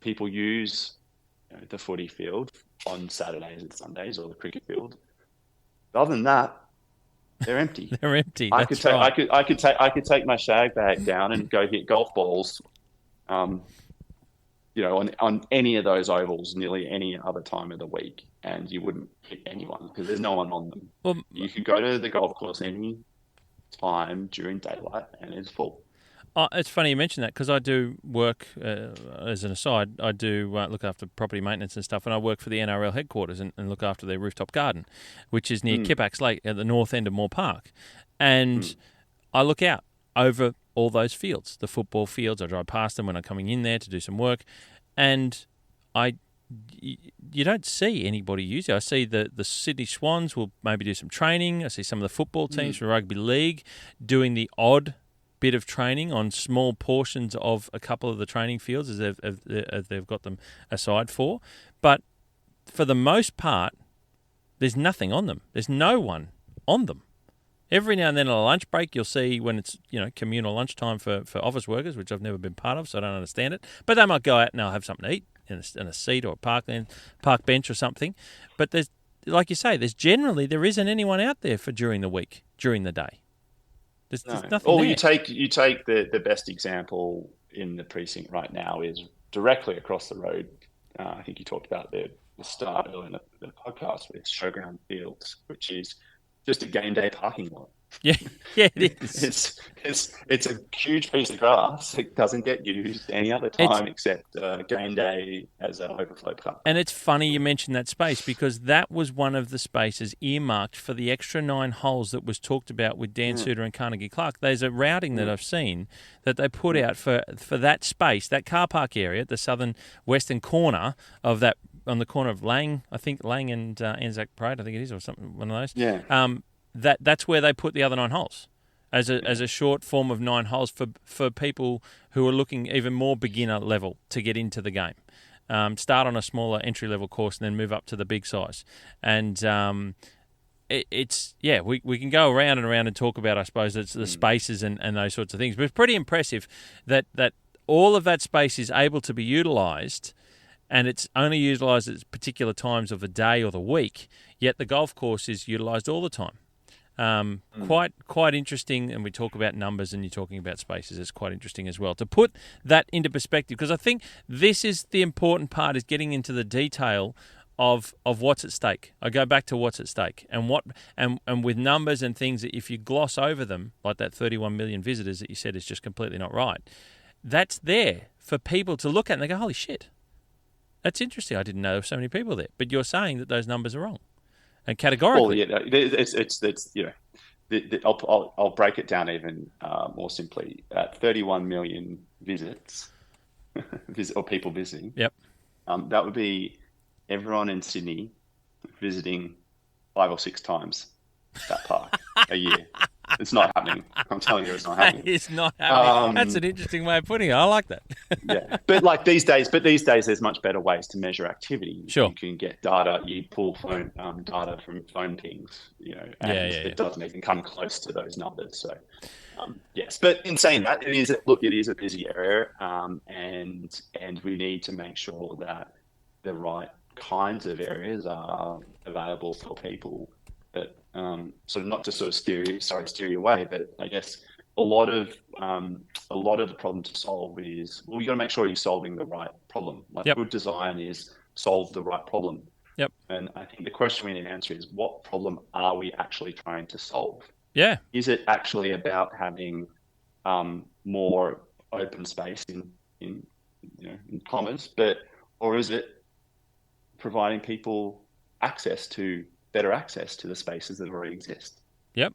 [SPEAKER 2] People use the footy field on Saturdays and Sundays, or the cricket field. Other than that, they're empty.
[SPEAKER 1] They're empty.
[SPEAKER 2] I could take my shag bag down and go hit golf balls, on any of those ovals nearly any other time of the week, and you wouldn't hit anyone because there's no one on them.
[SPEAKER 1] Well,
[SPEAKER 2] you could go to the golf course any time during daylight and it's full.
[SPEAKER 1] It's funny you mention that, because I do work, as an aside, I do look after property maintenance and stuff, and I work for the NRL headquarters and look after their rooftop garden, which is near Kippax Lake at the north end of Moore Park. And I look out over all those fields, the football fields. I drive past them when I'm coming in there to do some work, and you don't see anybody use it. I see the Sydney Swans will maybe do some training. I see some of the football teams from rugby league doing the odd bit of training on small portions of a couple of the training fields as they've got them aside for. But for the most part, there's nothing on them. There's no one on them. Every now and then on a lunch break, you'll see when it's communal lunchtime for office workers, which I've never been part of, so I don't understand it. But they might go out and they'll have something to eat in a seat or a park bench or something. But there's, like you say, there isn't anyone out there for during the week, during the day. There's nothing
[SPEAKER 2] or
[SPEAKER 1] there.
[SPEAKER 2] you take the best example in the precinct right now is directly across the road. I think you talked about the start earlier in the podcast with Showground Fields, which is just a game day parking lot.
[SPEAKER 1] Yeah, it is.
[SPEAKER 2] It's a huge piece of grass. It doesn't get used any other time except game day as an overflow park.
[SPEAKER 1] And it's funny you mentioned that space, because that was one of the spaces earmarked for the extra 9 holes that was talked about with Dan Suter and Carnegie Clark. There's a routing that I've seen that they put out for that space, that car park area at the southern western corner of that, on the corner of Lang and Anzac Parade, I think it is, or something, one of those.
[SPEAKER 2] Yeah.
[SPEAKER 1] That's where they put the other 9 holes as a short form of 9 holes for people who are looking even more beginner level to get into the game. Start on a smaller entry level course and then move up to the big size. And we can go around and around and talk about, I suppose, it's the spaces and those sorts of things. But it's pretty impressive that all of that space is able to be utilised, and it's only utilised at particular times of the day or the week, yet the golf course is utilised all the time. Quite interesting, and we talk about numbers and you're talking about spaces. It's quite interesting as well to put that into perspective, because I think this is the important part, is getting into the detail of what's at stake. I go back to what's at stake and with numbers and things that if you gloss over them, like that 31 million visitors that you said is just completely not right. That's there for people to look at and they go, holy shit. That's interesting. I didn't know there were so many people there. But you're saying that those numbers are wrong, and categorically.
[SPEAKER 2] Well, it's I'll break it down even more simply. At 31 million visits, or people visiting.
[SPEAKER 1] Yep.
[SPEAKER 2] That would be everyone in Sydney visiting 5 or 6 times that park a year. It's not happening. I'm telling you, it's not happening.
[SPEAKER 1] It's not happening. That's an interesting way of putting it. I like that.
[SPEAKER 2] Yeah, but these days, there's much better ways to measure activity.
[SPEAKER 1] Sure.
[SPEAKER 2] You can get data. You pull phone data from phone pings. And it doesn't even come close to those numbers. So, yes. But in saying that, it is a busy area, and we need to make sure that the right kinds of areas are available for people that sort of not to sort of steer you away, but I guess a lot of the problem to solve is, well, you got to make sure you're solving the right problem. Good design is solve the right problem.
[SPEAKER 1] Yep.
[SPEAKER 2] And I think the question we need to answer is, what problem are we actually trying to solve?
[SPEAKER 1] Yeah.
[SPEAKER 2] Is it actually about having more open space in commons, or is it providing people better access to the spaces that already exist?
[SPEAKER 1] Yep.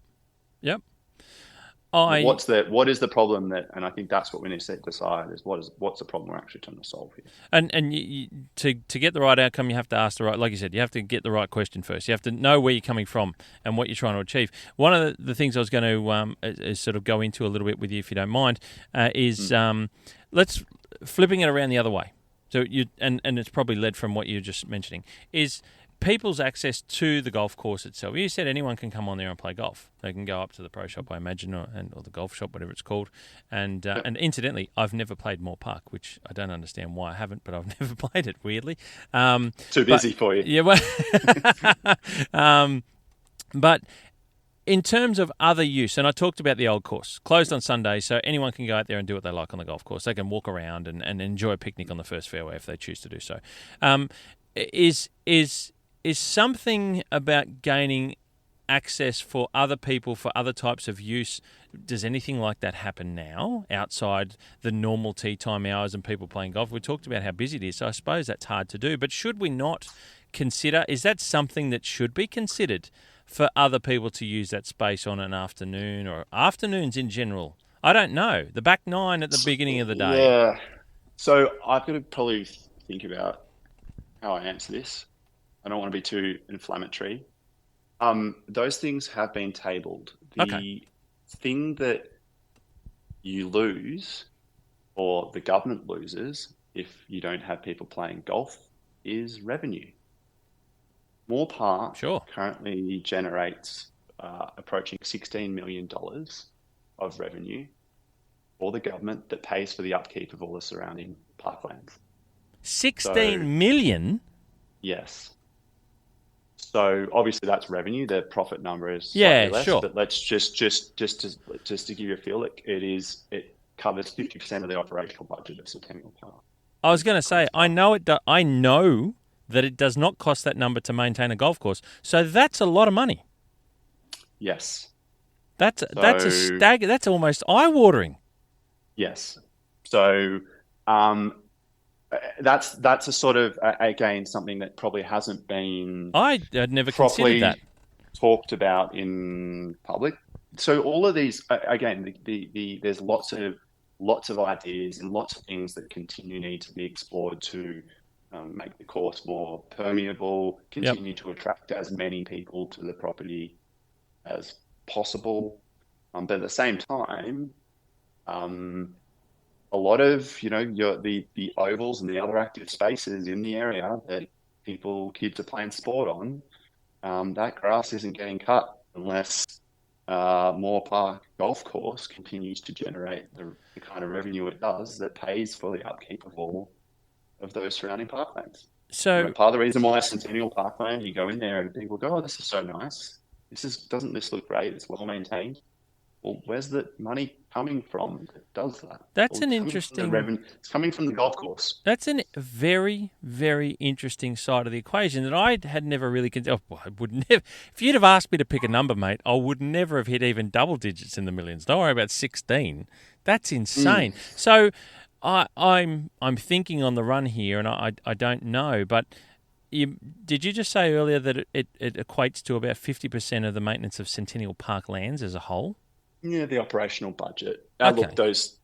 [SPEAKER 2] What is the problem and I think that's what we need to decide is what's the problem we're actually trying to solve here.
[SPEAKER 1] And to get the right outcome, you have to ask the right, like you said, you have to get the right question first. You have to know where you're coming from and what you're trying to achieve. One of the things I was going to sort of go into a little bit with you, if you don't mind, is let's flipping it around the other way. So and it's probably led from what you're just mentioning, is people's access to the golf course itself. You said anyone can come on there and play golf. They can go up to the pro shop, I imagine, or the golf shop, whatever it's called. And incidentally, I've never played Moore Park, which I don't understand why I haven't, but I've never played it, weirdly.
[SPEAKER 2] Too busy for you.
[SPEAKER 1] Yeah, well, but in terms of other use, and I talked about the old course, closed on Sunday, so anyone can go out there and do what they like on the golf course. They can walk around and enjoy a picnic on the first fairway if they choose to do so. Is something about gaining access for other people for other types of use? Does anything like that happen now outside the normal tea time hours and people playing golf? We talked about how busy it is, so I suppose that's hard to do. But should we not consider, is that something that should be considered for other people to use that space on an afternoon or afternoons in general? I don't know. The back nine at the beginning of the day.
[SPEAKER 2] Yeah. So I've got to probably think about how I answer this. I don't want to be too inflammatory. Those things have been tabled. The thing that you lose, or the government loses, if you don't have people playing golf, is revenue. Moore Park currently generates approaching $16 million of revenue for the government that pays for the upkeep of all the surrounding parklands.
[SPEAKER 1] 16 million?
[SPEAKER 2] Yes. So obviously that's revenue. The profit number is slightly less, but let's just to give you a feel, it covers 50% of the operational budget of Centennial Park.
[SPEAKER 1] I was going to say, I know that it does not cost that number to maintain a golf course. So that's a lot of money.
[SPEAKER 2] Yes.
[SPEAKER 1] That's a stagger. That's almost eye-watering.
[SPEAKER 2] Yes. So that's a sort of again something that probably hasn't been
[SPEAKER 1] I had never considered that
[SPEAKER 2] talked about in public. So all of these again, there's lots of ideas and lots of things that need to be explored to make the course more permeable, continue to attract as many people to the property as possible, but at the same time, a lot of the ovals and the other active spaces in the area that kids are playing sport on, that grass isn't getting cut unless Moore Park Golf Course continues to generate the kind of revenue it does that pays for the upkeep of all of those surrounding parklands.
[SPEAKER 1] So
[SPEAKER 2] part of the reason why Centennial Parkland, you go in there and people go, "Oh, this is so nice. Doesn't this look great? It's well maintained." Well, where's the money coming from that does that?
[SPEAKER 1] That's an interesting
[SPEAKER 2] revenue. It's coming from the golf course.
[SPEAKER 1] That's a very, very interesting side of the equation that I had never really considered. Oh, I would never. If you'd have asked me to pick a number, mate, I would never have hit even double digits in the millions. Don't worry about 16. That's insane. So I'm thinking on the run here, and I don't know, but did you just say earlier that it equates to about 50% of the maintenance of Centennial Park lands as a whole?
[SPEAKER 2] Yeah, the operational budget.
[SPEAKER 1] Okay,
[SPEAKER 2] Some of those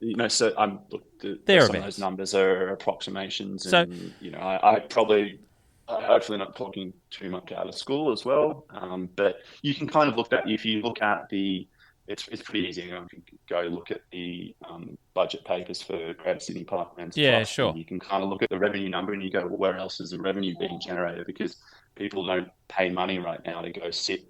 [SPEAKER 1] thereabouts.
[SPEAKER 2] numbers are approximations,
[SPEAKER 1] So
[SPEAKER 2] and I probably, hopefully not talking too much out of school as well. But you can kind of look at, if you look at it's pretty easy. You can go look at the budget papers for Greater Sydney Parklands
[SPEAKER 1] yeah,
[SPEAKER 2] Trust, and
[SPEAKER 1] sure.
[SPEAKER 2] you can kind of look at the revenue number, and you go, well, where else is the revenue being generated? Because people don't pay money right now to go sit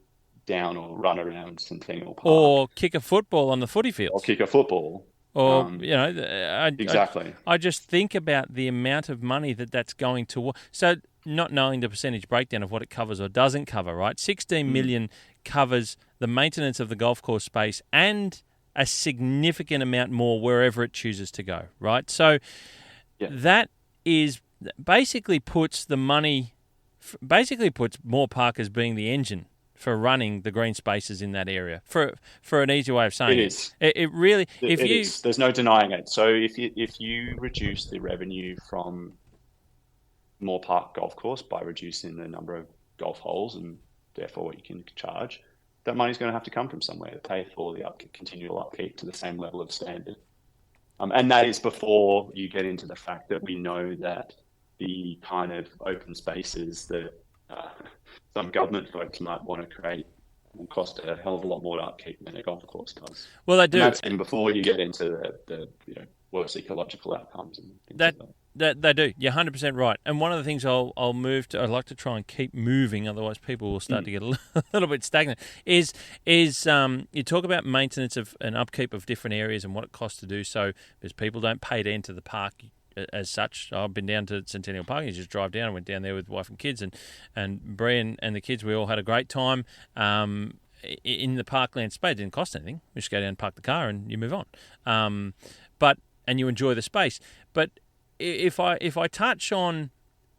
[SPEAKER 2] down or run around Centennial Park
[SPEAKER 1] Or kick a football on the footy
[SPEAKER 2] or
[SPEAKER 1] fields.
[SPEAKER 2] kick a football.
[SPEAKER 1] Or,
[SPEAKER 2] Um, exactly.
[SPEAKER 1] I just think about the amount of money that's going to. So, not knowing the percentage breakdown of what it covers or doesn't cover, right? 16
[SPEAKER 2] Mm.
[SPEAKER 1] million covers the maintenance of the golf course space and a significant amount more wherever it chooses to go, right? So,
[SPEAKER 2] Yeah.
[SPEAKER 1] that is basically puts the money, basically puts Moore Park as being the engine for running the green spaces in that area. For an easy way of saying
[SPEAKER 2] It is.
[SPEAKER 1] it really, if
[SPEAKER 2] It
[SPEAKER 1] you
[SPEAKER 2] is. There's no denying it. So if you reduce the revenue from Moore Park Golf Course by reducing the number of golf holes and therefore what you can charge, that money's going to have to come from somewhere to pay for the continual upkeep to the same level of standard. And that is before you get into the fact that we know that the kind of open spaces that some government folks might want to create will cost a hell of a lot more to upkeep than a golf course does.
[SPEAKER 1] well, they do.
[SPEAKER 2] And that's even before you get into the worse ecological outcomes and things
[SPEAKER 1] That
[SPEAKER 2] like that.
[SPEAKER 1] that they do. You're 100% right. And one of the things I'll move to, I'd like to try and keep moving, otherwise people will start to get a little bit stagnant. Is you talk about maintenance of and upkeep of different areas and what it costs to do so, because people don't pay to enter the park as such. I've been down to Centennial Park. You just drive down. I went down there with wife and kids, and Brian and the kids. We all had a great time. In the parkland space, it didn't cost anything. We just go down and park the car and you move on. And you enjoy the space. But if I touch on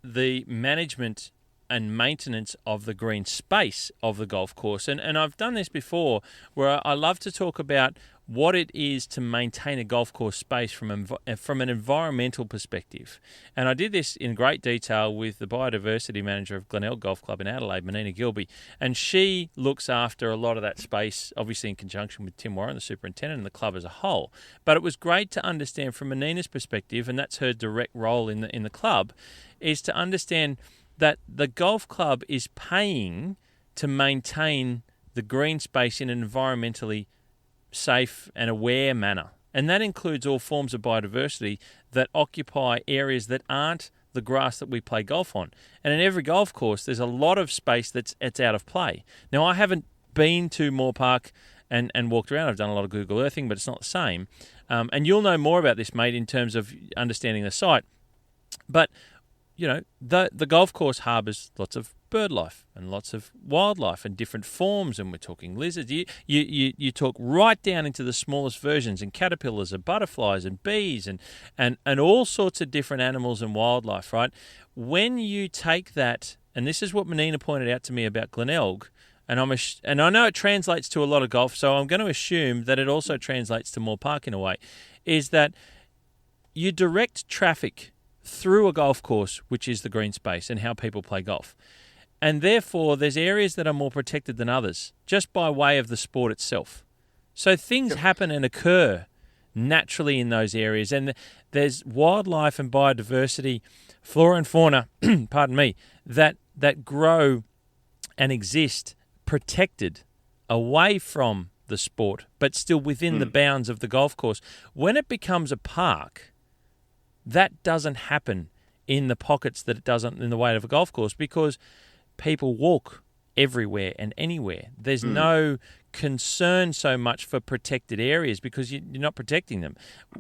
[SPEAKER 1] the management and maintenance of the green space of the golf course, and I've done this before, where I love to talk about what it is to maintain a golf course space from an environmental perspective. And I did this in great detail with the biodiversity manager of Glenelg Golf Club in Adelaide, Menina Gilby, and she looks after a lot of that space, obviously in conjunction with Tim Warren, the superintendent, and the club as a whole. But it was great to understand from Menina's perspective, and that's her direct role in the club, is to understand that the golf club is paying to maintain the green space in an environmentally safe and aware manner. And that includes all forms of biodiversity that occupy areas that aren't the grass that we play golf on. And in every golf course, there's a lot of space that's out of play. Now, I haven't been to Moore Park and walked around. I've done a lot of Google Earthing, but it's not the same. And you'll know more about this, mate, in terms of understanding the site. But the golf course harbours lots of bird life and lots of wildlife and different forms, and we're talking lizards. You talk right down into the smallest versions, and caterpillars and butterflies and bees and all sorts of different animals and wildlife, right? When you take that, and this is what Menina pointed out to me about Glenelg, and I know it translates to a lot of golf, so I'm going to assume that it also translates to Moore Park in a way, is that you direct traffic through a golf course, which is the green space and how people play golf. And therefore, there's areas that are more protected than others, just by way of the sport itself. So things happen and occur naturally in those areas. And there's wildlife and biodiversity, flora and fauna, pardon me, that grow and exist protected away from the sport, but still within the bounds of the golf course. When it becomes a park, that doesn't happen in the pockets that it doesn't in the way of a golf course, because people walk everywhere and anywhere. There's no concern so much for protected areas because you're not protecting them.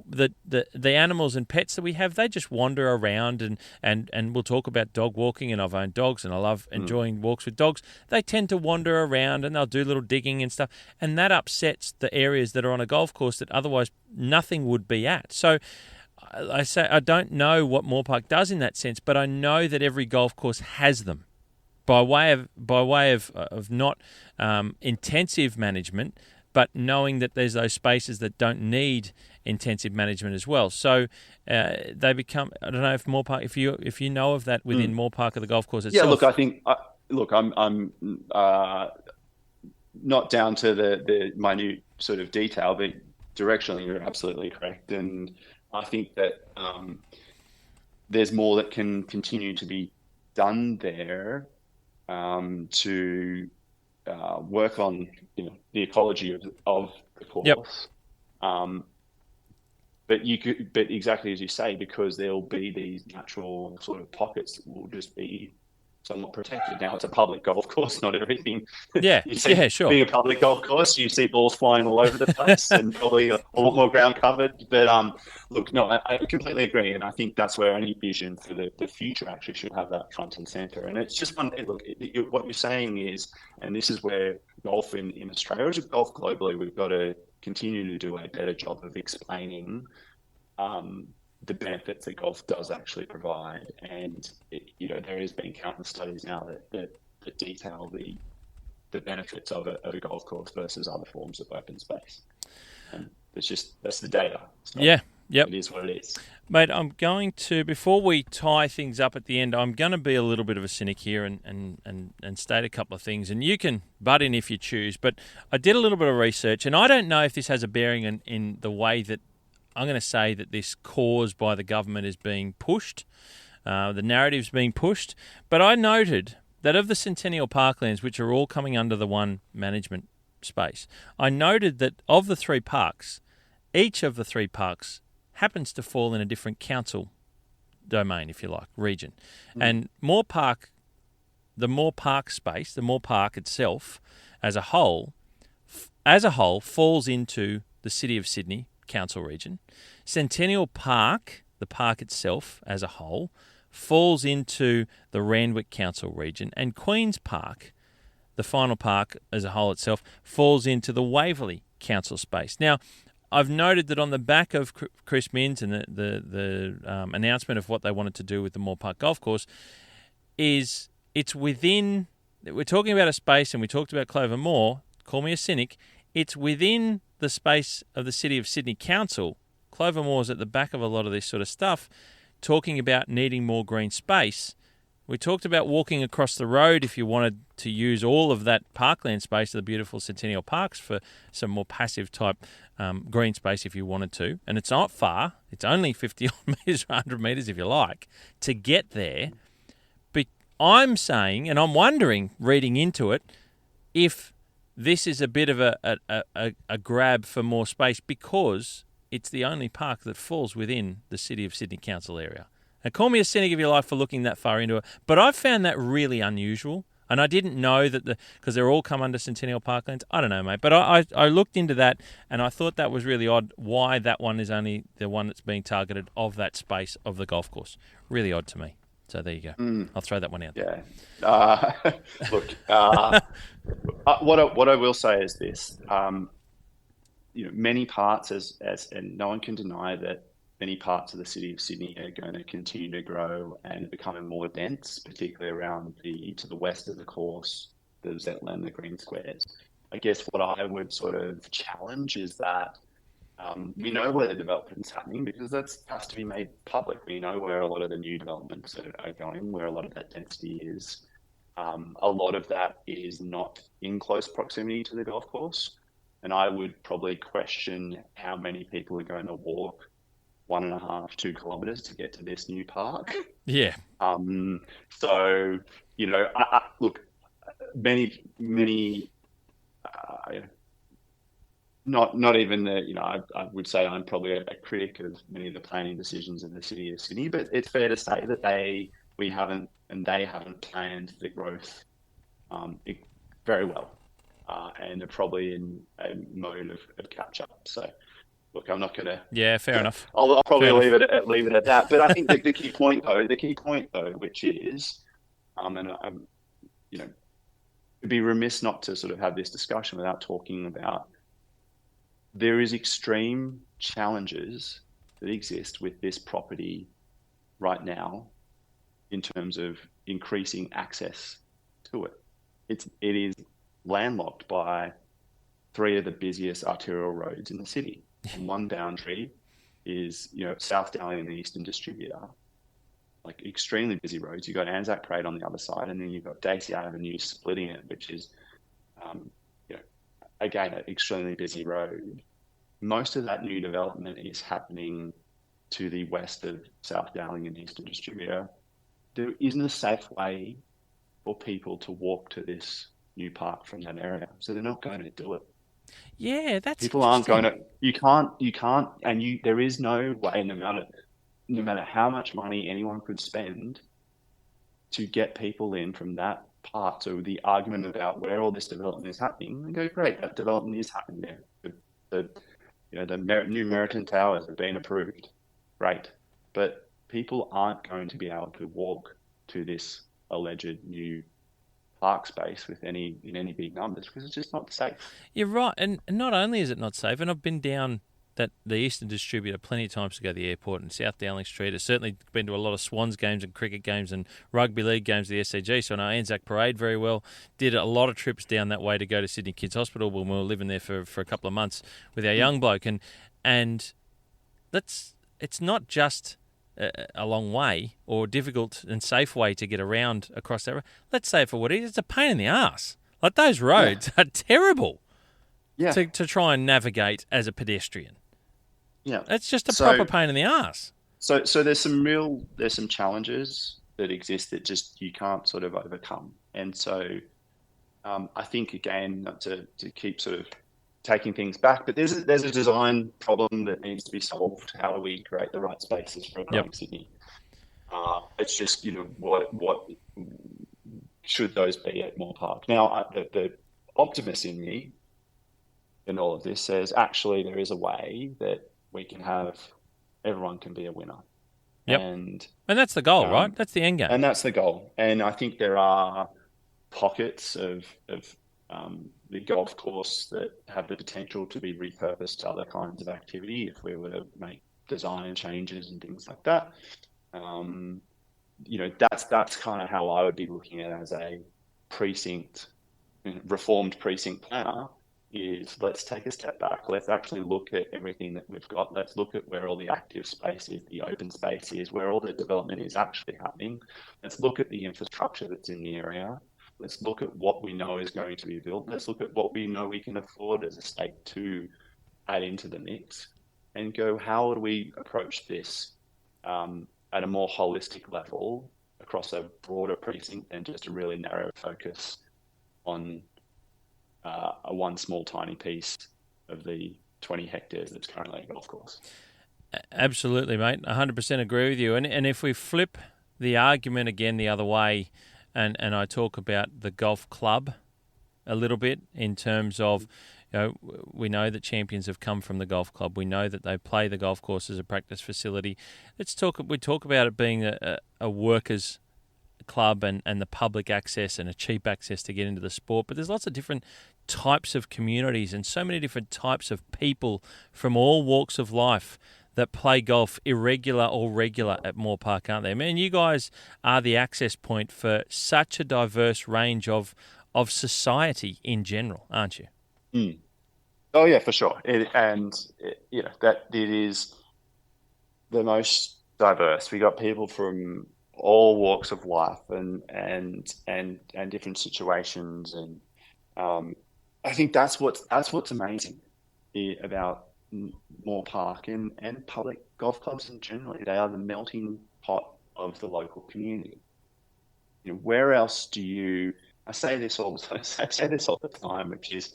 [SPEAKER 1] The animals and pets that we have, they just wander around, and we'll talk about dog walking, and I've owned dogs and I love enjoying walks with dogs. They tend to wander around and they'll do little digging and stuff, and that upsets the areas that are on a golf course that otherwise nothing would be at. So I say I don't know what Moore Park does in that sense, but I know that every golf course has them by way of not intensive management, but knowing that there's those spaces that don't need intensive management as well. So they become, I don't know if Moore Park, if you know of that within Moore Park of the golf course itself.
[SPEAKER 2] Yeah, look, I think, I'm not down to the minute sort of detail, but directionally you're absolutely correct. And I think that there's more that can continue to be done there to work on the ecology of the course.
[SPEAKER 1] Yep.
[SPEAKER 2] But exactly as you say, because there'll be these natural sort of pockets that will just be somewhat protected. Now, it's a public golf course, not everything.
[SPEAKER 1] Yeah, sure.
[SPEAKER 2] Being a public golf course, you see balls flying all over the place and probably a lot more ground covered. But look, no, I completely agree. And I think that's where any vision for the future actually should have that front and center. And it's just one, look, what you're saying is, and this is where golf in Australia, as golf globally, we've got to continue to do a better job of explaining the benefits that golf does actually provide. And there has been countless studies now that detail the benefits of a golf course versus other forms of open space. And that's the data. So
[SPEAKER 1] yeah. Yep.
[SPEAKER 2] It is what it is.
[SPEAKER 1] Mate, I'm going to, before we tie things up at the end, I'm going to be a little bit of a cynic here and state a couple of things. And you can butt in if you choose. But I did a little bit of research, and I don't know if this has a bearing in the way that I'm going to say that this cause by the government is being pushed, the narrative's being pushed. But I noted that of the Centennial Parklands, which are all coming under the one management space, I noted that of the three parks, each of the three parks happens to fall in a different council domain, if you like, region. And Moore Park, the Moore Park space, the Moore Park itself as a whole falls into the City of Sydney council region. Centennial Park, the park itself as a whole, falls into the Randwick council region. And Queen's Park, the final park as a whole itself, falls into the Waverley council space. Now, I've noted that on the back of Chris Minns and the announcement of what they wanted to do with the Moore Park Golf Course is it's within, we're talking about a space, and we talked about Clover Moore, call me a cynic, it's within the space of the City of Sydney Council. Clover Moore's at the back of a lot of this sort of stuff, talking about needing more green space. We talked about walking across the road if you wanted to use all of that parkland space of the beautiful Centennial Parks for some more passive type green space if you wanted to. And it's not far. It's only 50 metres or 100 metres if you like to get there. But I'm saying, and I'm wondering, reading into it, if this is a bit of a grab for more space because it's the only park that falls within the City of Sydney Council area. Now, call me a cynic if you like for looking that far into it, but I've found that really unusual, and I didn't know that because they're all come under Centennial Parklands. I don't know, mate, but I looked into that, and I thought that was really odd, why that one is only the one that's being targeted of that space of the golf course. Really odd to me. So there you go. I'll throw that one out.
[SPEAKER 2] Yeah. Look, what I will say is this: many parts, and no one can deny that many parts of the City of Sydney are going to continue to grow and becoming more dense, particularly around to the west of the course, the Zetland, the Green Squares. I guess what I would sort of challenge is that we know where the development's happening because that has to be made public. We know where a lot of the new developments are going, where a lot of that density is. A lot of that is not in close proximity to the golf course. And I would probably question how many people are going to walk 1.5, 2 kilometers to get to this new park.
[SPEAKER 1] Yeah.
[SPEAKER 2] So, look, many, not even the, I would say I'm probably a critic of many of the planning decisions in the City of Sydney, but it's fair to say that they haven't planned the growth very well, and they're probably in a mode of catch up. So, look, I'm not going to.
[SPEAKER 1] Yeah, fair enough.
[SPEAKER 2] I'll probably leave it at that. But I think the key point though, which is, and it'd be remiss not to sort of have this discussion without talking about there is extreme challenges that exist with this property right now in terms of increasing access to it. It is landlocked by three of the busiest arterial roads in the city. And one boundary is, South Dowling and the Eastern Distributor, like extremely busy roads. You've got Anzac Parade on the other side, and then you've got Daisy Avenue splitting it, which is, again, an extremely busy road. Most of that new development is happening to the west of South Dowling and Eastern Distributor. There isn't a safe way for people to walk to this new park from that area, so they're not going to do it.
[SPEAKER 1] Yeah, that's
[SPEAKER 2] people aren't going to. You can't, and there is no way, no matter how much money anyone could spend, to get people in from that part. So the argument about where all this development is happening, and go, great, that development is happening there. The new Meriton Towers have been approved, great, but people aren't going to be able to walk to this alleged new park space in any big numbers because it's just not safe.
[SPEAKER 1] You're right, and not only is it not safe, and I've been down the Eastern Distributor plenty of times to go to the airport, and South Dowling Street. I've certainly been to a lot of Swans games and cricket games and rugby league games at the SCG, so I know Anzac Parade very well. Did a lot of trips down that way to go to Sydney Kids Hospital when we were living there for a couple of months with our young bloke, and it's not just a long way or difficult and safe way to get around across that road. Let's say for what it is, it's a pain in the ass. Like those roads are terrible to try and navigate as a pedestrian.
[SPEAKER 2] Yeah,
[SPEAKER 1] it's just a proper pain in the ass.
[SPEAKER 2] So there's some challenges that exist that just you can't sort of overcome, and so I think again not to keep sort of taking things back, but there's a design problem that needs to be solved. How do we create the right spaces for a growing Sydney? It's just what should those be at Moore Park? Now the optimist in me in all of this says actually there is a way that we can have everyone can be a winner.
[SPEAKER 1] Yep. And that's the goal, right? That's the end game.
[SPEAKER 2] And that's the goal. And I think there are pockets of the golf course that have the potential to be repurposed to other kinds of activity if we were to make design changes and things like that. That's kind of how I would be looking at it as a reformed precinct planner. Is let's take a step back. Let's actually look at everything that we've got. Let's look at where all the active space is, the open space is, where all the development is actually happening. Let's look at the infrastructure that's in the area. Let's look at what we know is going to be built. Let's look at what we know we can afford as a state to add into the mix and go, how do we approach this at a more holistic level across a broader precinct than just a really narrow focus on a one small tiny piece of the 20 hectares that's currently a golf course.
[SPEAKER 1] Absolutely, mate. 100% agree with you. And if we flip the argument again the other way, and I talk about the golf club a little bit in terms of, we know that champions have come from the golf club. We know that they play the golf course as a practice facility. We talk about it being a workers' club and the public access and a cheap access to get into the sport, but there's lots of different types of communities and so many different types of people from all walks of life that play golf, irregular or regular, at Moore Park, aren't they? Man, you guys are the access point for such a diverse range of society in general, aren't you?
[SPEAKER 2] Mm. Oh yeah, for sure. That it is the most diverse. We got people from all walks of life and different situations, and I think that's what's amazing about Moore Park and public golf clubs in general. They are the melting pot of the local community. Where else do you? I say this all the time, which is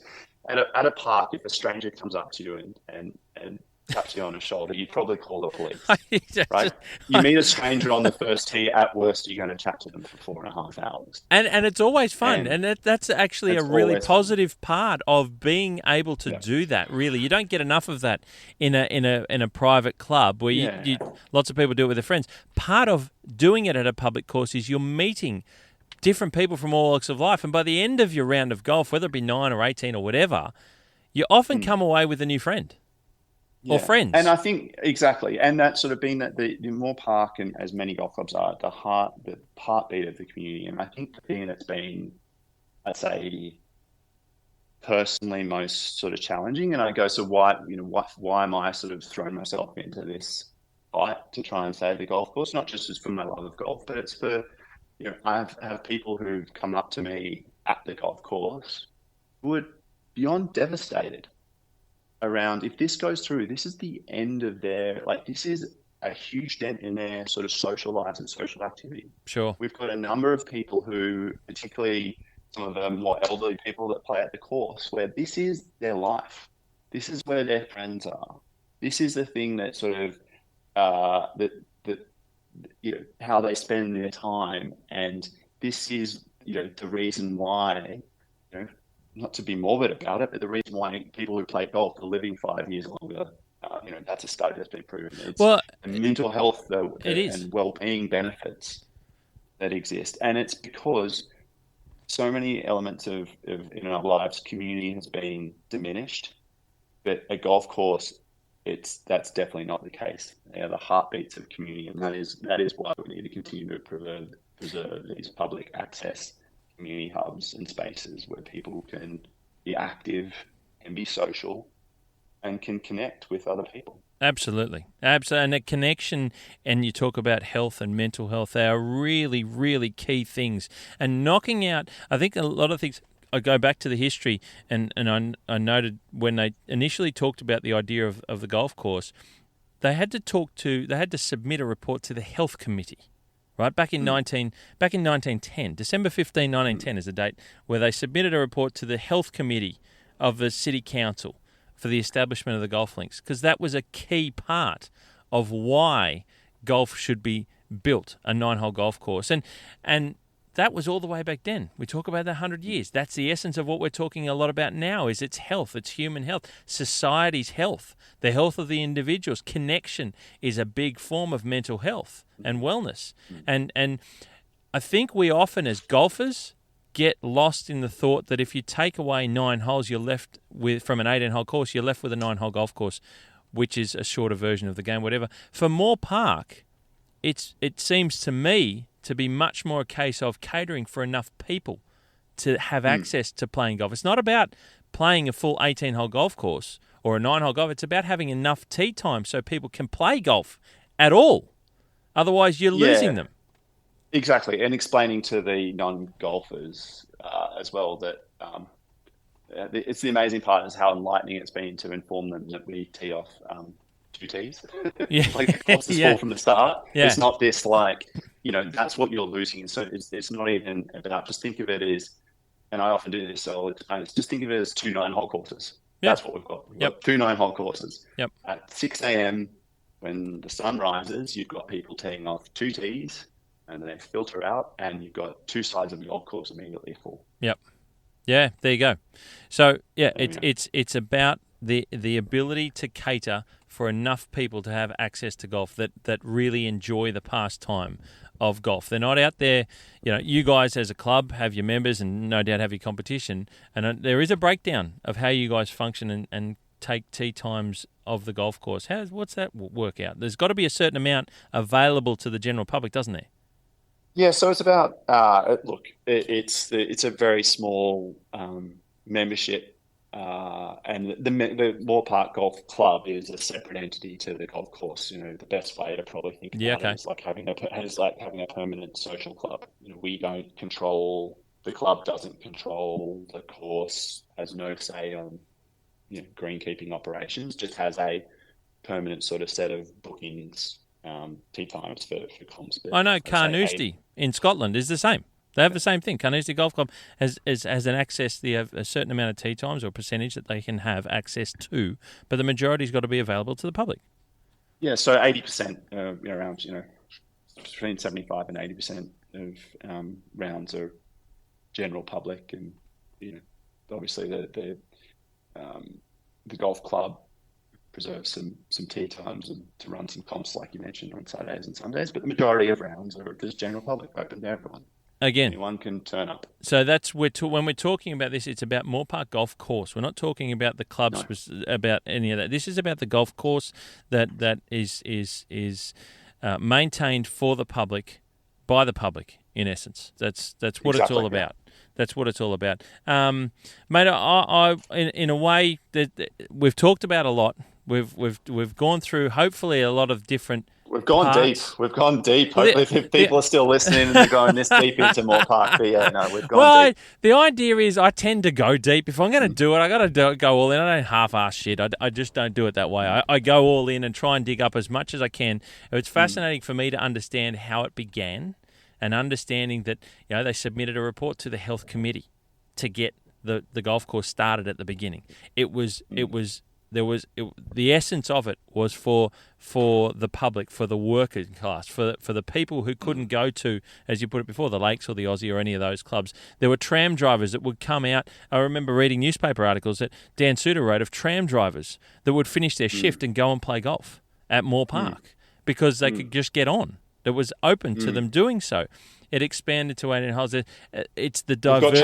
[SPEAKER 2] at a park, if a stranger comes up to you and taps you on the shoulder, you'd probably call the police, right? You meet a stranger on the first tee, at worst, you're going to chat to them for 4.5 hours.
[SPEAKER 1] And it's always fun. And that's actually a really positive part of being able to do that, really. You don't get enough of that in a private club where you lots of people do it with their friends. Part of doing it at a public course is you're meeting different people from all walks of life. And by the end of your round of golf, whether it be 9 or 18 or whatever, you often come away with a new friend. Or friends. And
[SPEAKER 2] I think, exactly. And that's sort of been that the Moore Park, and as many golf clubs are, the heartbeat of the community. And I think the thing that's been, I'd say, personally most sort of challenging. And I go, so why am I sort of throwing myself into this fight to try and save the golf course? Not just as for my love of golf, but it's for, I have people who've come up to me at the golf course who are beyond devastated around, if this goes through, this is the end of this is a huge dent in their sort of social lives and social activity.
[SPEAKER 1] Sure.
[SPEAKER 2] We've got a number of people who, particularly some of the more elderly people that play at the course, where this is their life. This is where their friends are. This is the thing that sort of, how they spend their time. And this is, the reason why, not to be morbid about it, but the reason why people who play golf are living 5 years longer. That's a study that's been proven. It's the mental health and well-being benefits that exist. And it's because so many elements of in our lives, community has been diminished, but a golf course, that's definitely not the case. They are the heartbeats of community, and that is why we need to continue to preserve these public access community hubs and spaces where people can be active and be social and can connect with other people.
[SPEAKER 1] Absolutely. And a connection, and you talk about health and mental health, they are really, really key things. And knocking out, I think a lot of things, I go back to the history, and I noted when they initially talked about the idea of the golf course, they had to submit a report to the health committee, right? Back in 1910, December 15, 1910 is the date where they submitted a report to the health committee of the city council for the establishment of the golf links, because that was a key part of why golf should be built, a 9-hole golf course. And that was all the way back then. We talk about that 100 years. That's the essence of what we're talking a lot about now, is its health, it's human health, society's health, the health of the individuals. Connection is a big form of mental health and wellness. And I think we often, as golfers, get lost in the thought that if you take away 9 holes, you're left with, from an 18-hole course, you're left with a 9-hole golf course, which is a shorter version of the game, whatever. For Moore Park, it seems to me to be much more a case of catering for enough people to have access to playing golf. It's not about playing a full 18-hole golf course or a 9-hole golf. It's about having enough tee time so people can play golf at all. Otherwise, you're losing them.
[SPEAKER 2] Exactly, and explaining to the non-golfers as well that it's the amazing part is how enlightening it's been to inform them that we tee off 2 tees. Like the ball from the start. Yeah. It's not this that's what you're losing. So it's not even about, just think of it as, and I often do this all the time, just think of it as 2 9-hole courses. Yep. That's what we've got. We've got 2 9-hole courses.
[SPEAKER 1] Yep.
[SPEAKER 2] At 6 a.m. when the sun rises, you've got people teeing off 2 tees, and they filter out, and you've got 2 sides of the golf course immediately full.
[SPEAKER 1] Yep. Yeah, there you go. So it's about the ability to cater for enough people to have access to golf that really enjoy the pastime of golf. They're not out there, you guys as a club have your members and no doubt have your competition, and there is a breakdown of how you guys function and take tee times of the golf course. What's that work out? There's got to be a certain amount available to the general public, doesn't there?
[SPEAKER 2] Yeah, so it's about it's a very small membership, and the Moore Park Golf Club is a separate entity to the golf course. The best way to probably think about it is like having a permanent social club. We don't control, the club doesn't control the course, has no say on greenkeeping operations, just has a permanent sort of set of bookings. Tee times for comps.
[SPEAKER 1] I know Carnoustie in Scotland is the same. They have the same thing. Carnoustie Golf Club has an access. They have a certain amount of tee times or percentage that they can have access to, but the majority's got to be available to the public. Yeah,
[SPEAKER 2] so 80%, around between 75 and 80% of rounds are general public, and obviously the golf club preserve some tee times and to run some comps like you mentioned on Saturdays and Sundays, but the majority of rounds are just general public, open to everyone.
[SPEAKER 1] Again,
[SPEAKER 2] anyone can turn up.
[SPEAKER 1] So that's when we're talking about this, it's about Moore Park Golf Course. We're not talking about the clubs, about any of that. This is about the golf course that is maintained for the public by the public, in essence. That's what it's all about. That's what it's all about. Mate, I in a way that we've talked about a lot. We've gone through hopefully a lot of different.
[SPEAKER 2] We've gone
[SPEAKER 1] parts.
[SPEAKER 2] deep. We've gone deep. Hopefully, if people are still listening and they're going this deep into Moore Park. But yeah, no, we've gone deep.
[SPEAKER 1] The idea is I tend to go deep. If I'm going to do it, I got to go all in. I don't half-ass shit. I just don't do it that way. I go all in and try and dig up as much as I can. It's fascinating for me to understand how it began, and understanding that they submitted a report to the health committee to get the golf course started at the beginning. The essence of it was for the public, for the working class, for the people who couldn't go to, as you put it before, the Lakes or the Aussie or any of those clubs. There were tram drivers that would come out. I remember reading newspaper articles that Dan Suter wrote of tram drivers that would finish their shift and go and play golf at Moore Park because they could just get on. It was open to them doing so. It expanded to 18 holes. It's the diversity.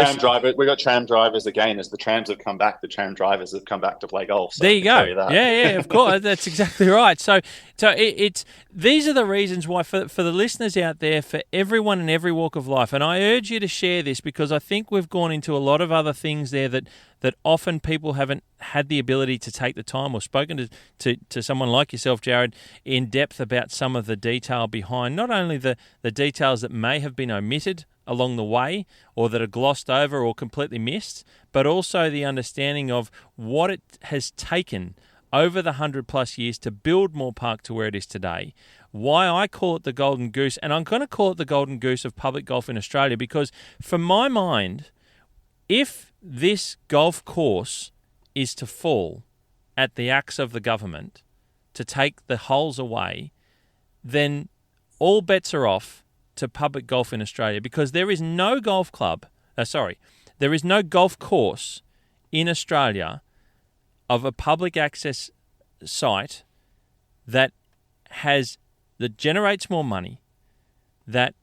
[SPEAKER 2] We've got tram drivers again. As the trams have come back, the tram drivers have come back to play golf. So
[SPEAKER 1] there you go. Yeah, of course. That's exactly right. So these are the reasons why for the listeners out there, for everyone in every walk of life, and I urge you to share this because I think we've gone into a lot of other things there that often people haven't had the ability to take the time or spoken to someone like yourself, Jared, in depth about some of the detail behind not only the details that may have been omitted along the way or that are glossed over or completely missed, but also the understanding of what it has taken over the 100+ years to build Moore Park to where it is today, why I call it the Golden Goose, and I'm going to call it the Golden Goose of public golf in Australia because, from my mind, if this golf course is to fall at the axe of the government to take the holes away, then all bets are off to public golf in Australia because there is no golf there is no golf course in Australia of a public access site that generates more money, that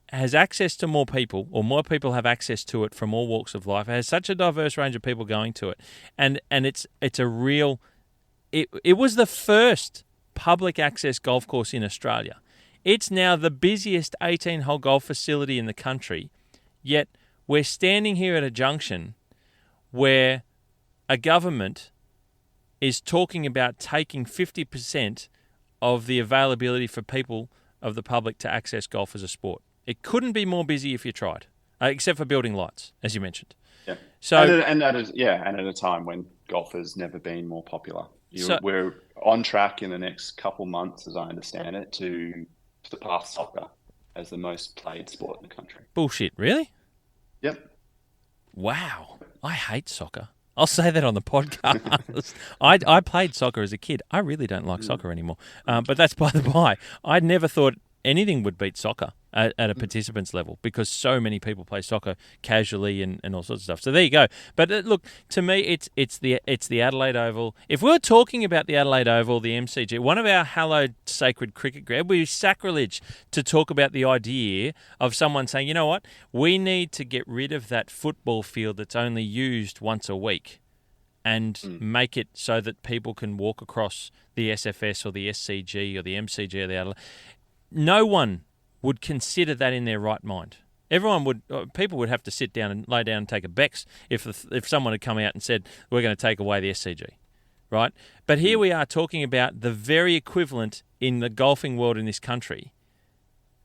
[SPEAKER 1] has access to more people, or more people have access to it from all walks of life. It has such a diverse range of people going to it, and it's a real. It was the first public access golf course in Australia. It's now the busiest 18-hole golf facility in the country, yet we're standing here at a junction where a government is talking about taking 50% of the availability for people of the public to access golf as a sport. It couldn't be more busy if you tried, except for building lights, as you mentioned.
[SPEAKER 2] Yeah. So, and at a time when golf has never been more popular. We're on track in the next couple months, as I understand it, to surpass soccer as the most played sport in the country.
[SPEAKER 1] Bullshit, really?
[SPEAKER 2] Yep.
[SPEAKER 1] Wow. I hate soccer. I'll say that on the podcast. I played soccer as a kid. I really don't like soccer anymore. But that's by the by. I never thought anything would beat soccer at a participants level because so many people play soccer casually and all sorts of stuff. So there you go. But look, to me, it's the Adelaide Oval. If we were talking about the Adelaide Oval, the MCG, one of our hallowed sacred cricket ground, it would be sacrilege to talk about the idea of someone saying, you know what, we need to get rid of that football field that's only used once a week and make it so that people can walk across the SFS or the SCG or the MCG or the Adelaide. No one would consider that in their right mind. People would have to sit down and lay down and take a Bex if someone had come out and said, we're going to take away the SCG, right? But here we are talking about the very equivalent in the golfing world in this country.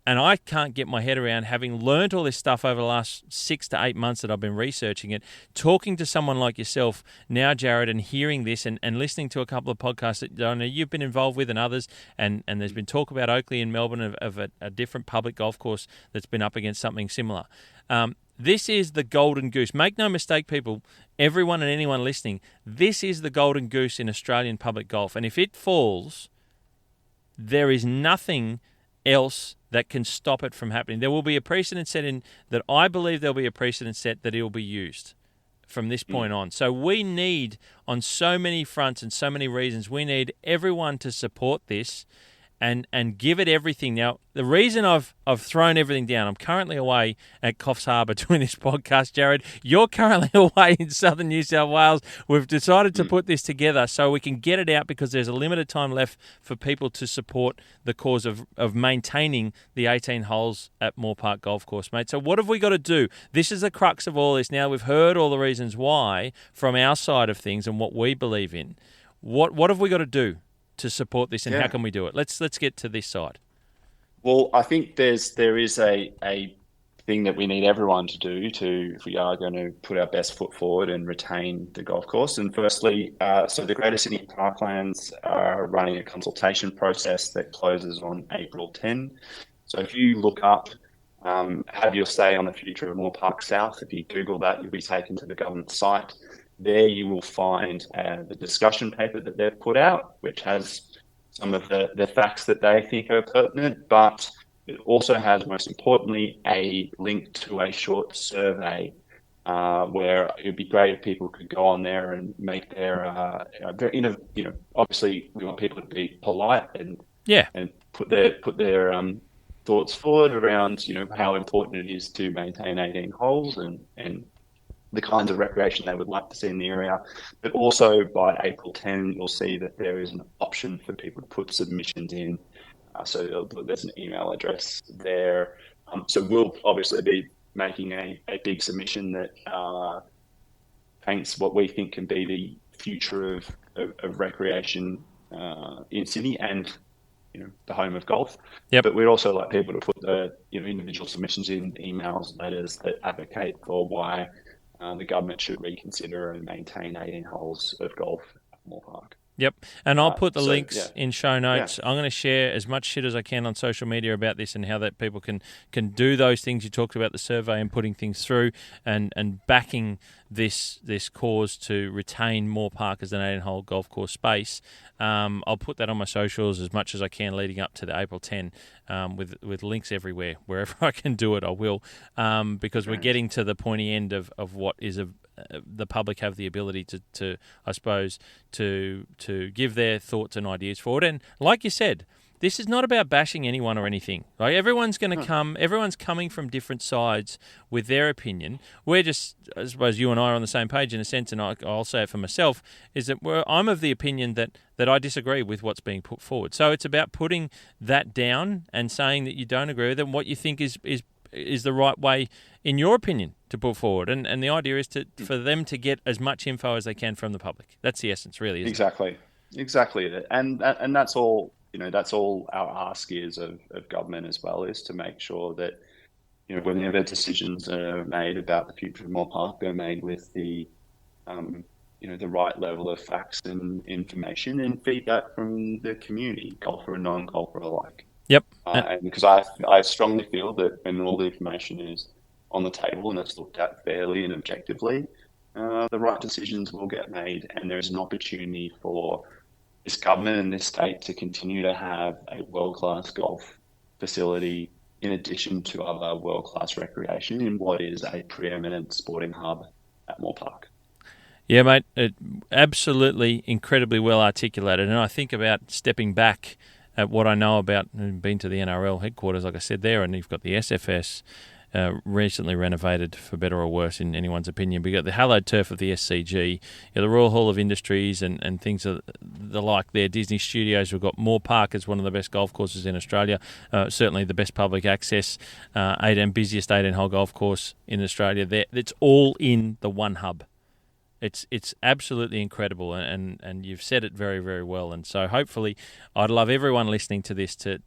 [SPEAKER 1] And I can't get my head around, having learned all this stuff over the last 6 to 8 months that I've been researching it, talking to someone like yourself now, Jared, and hearing this and listening to a couple of podcasts that I know you've been involved with and others, and there's been talk about Oakley in Melbourne of a different public golf course that's been up against something similar. This is the golden goose. Make no mistake, people, everyone and anyone listening, this is the golden goose in Australian public golf. And if it falls, there is nothing else that can stop it from happening. There will be a precedent set in that I believe there'll be a precedent set that it will be used from this point on. So we need, on so many fronts and so many reasons, we need everyone to support this and give it everything. Now, the reason I've thrown everything down, I'm currently away at Coffs Harbour doing this podcast, Jared. You're currently away in southern New South Wales. We've decided to put this together so we can get it out because there's a limited time left for people to support the cause of maintaining the 18 holes at Moore Park Golf Course, mate. So what have we got to do? This is the crux of all this. Now we've heard all the reasons why from our side of things and what we believe in. What have we got to do to support this, and how can we do it? Let's get to this side.
[SPEAKER 2] Well, I think there is a thing that we need everyone to do if we are going to put our best foot forward and retain the golf course. And firstly, so the Greater Sydney Parklands are running a consultation process that closes on April 10. So if you look up have your say on the future of Moore Park South, if you Google that, you'll be taken to the government site. There you will find the discussion paper that they've put out, which has some of the facts that they think are pertinent, but it also has, most importantly, a link to a short survey where it would be great if people could go on there and make their, obviously we want people to be polite and put their thoughts forward around, how important it is to maintain 18 holes and the kinds of recreation they would like to see in the area. But also by April 10, you'll see that there is an option for people to put submissions in. So there's an email address there. So we'll obviously be making a big submission that paints what we think can be the future of recreation in Sydney and the home of golf. But we'd also like people to put the individual submissions in, emails, letters that advocate for why the government should reconsider and maintain 18 holes of golf at Moore Park.
[SPEAKER 1] Yep, and I'll put the links in show notes. I'm going to share as much shit as I can on social media about this and how that people can do those things. You talked about the survey and putting things through and backing this cause to retain Moore Park as an 18-hole golf course space. I'll put that on my socials as much as I can leading up to the April 10 with links everywhere. Wherever I can do it, I will, because we're getting to the pointy end of what is the public have the ability to I suppose, to give their thoughts and ideas forward. And like you said, this is not about bashing anyone or anything. Like everyone's going to come. Everyone's coming from different sides with their opinion. We're just, I suppose, you and I are on the same page in a sense, and I'll say it for myself, is that I'm of the opinion that I disagree with what's being put forward. So it's about putting that down and saying that you don't agree with it and what you think is the right way, in your opinion, to put forward. And the idea is for them to get as much info as they can from the public. That's the essence, really, isn't it? Exactly. And that's all. That's all our ask is of government as well, is to make sure that, whenever decisions are made about the future of Moore Park, they're made with the, the right level of facts and information and feedback from the community, golfer and non-golfer alike. Yep.
[SPEAKER 2] And because I strongly feel that when all the information is on the table and it's looked at fairly and objectively, the right decisions will get made, and there's an opportunity for this government and this state to continue to have a world-class golf facility in addition to other world-class recreation in what is a preeminent sporting hub at Moore Park.
[SPEAKER 1] Yeah, mate, absolutely incredibly well articulated. And I think about stepping back at what I know about, been to the NRL headquarters, like I said there, and you've got the SFS, recently renovated for better or worse in anyone's opinion. But you've got the hallowed turf of the SCG, the Royal Hall of Industries and things of the like there. Disney Studios, we've got Moore Park as one of the best golf courses in Australia, certainly the best public access, busiest 18-hole golf course in Australia. There, it's all in the one hub. It's absolutely incredible, and you've said it very, very well. And so hopefully I'd love everyone listening to this to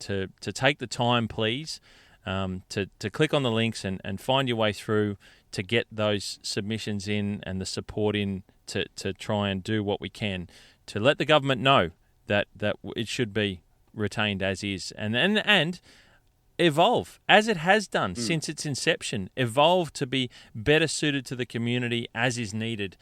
[SPEAKER 1] take the time, please, to click on the links and find your way through to get those submissions in and the support in to try and do what we can to let the government know that it should be retained as is and evolve as it has done since its inception, evolve to be better suited to the community as is needed,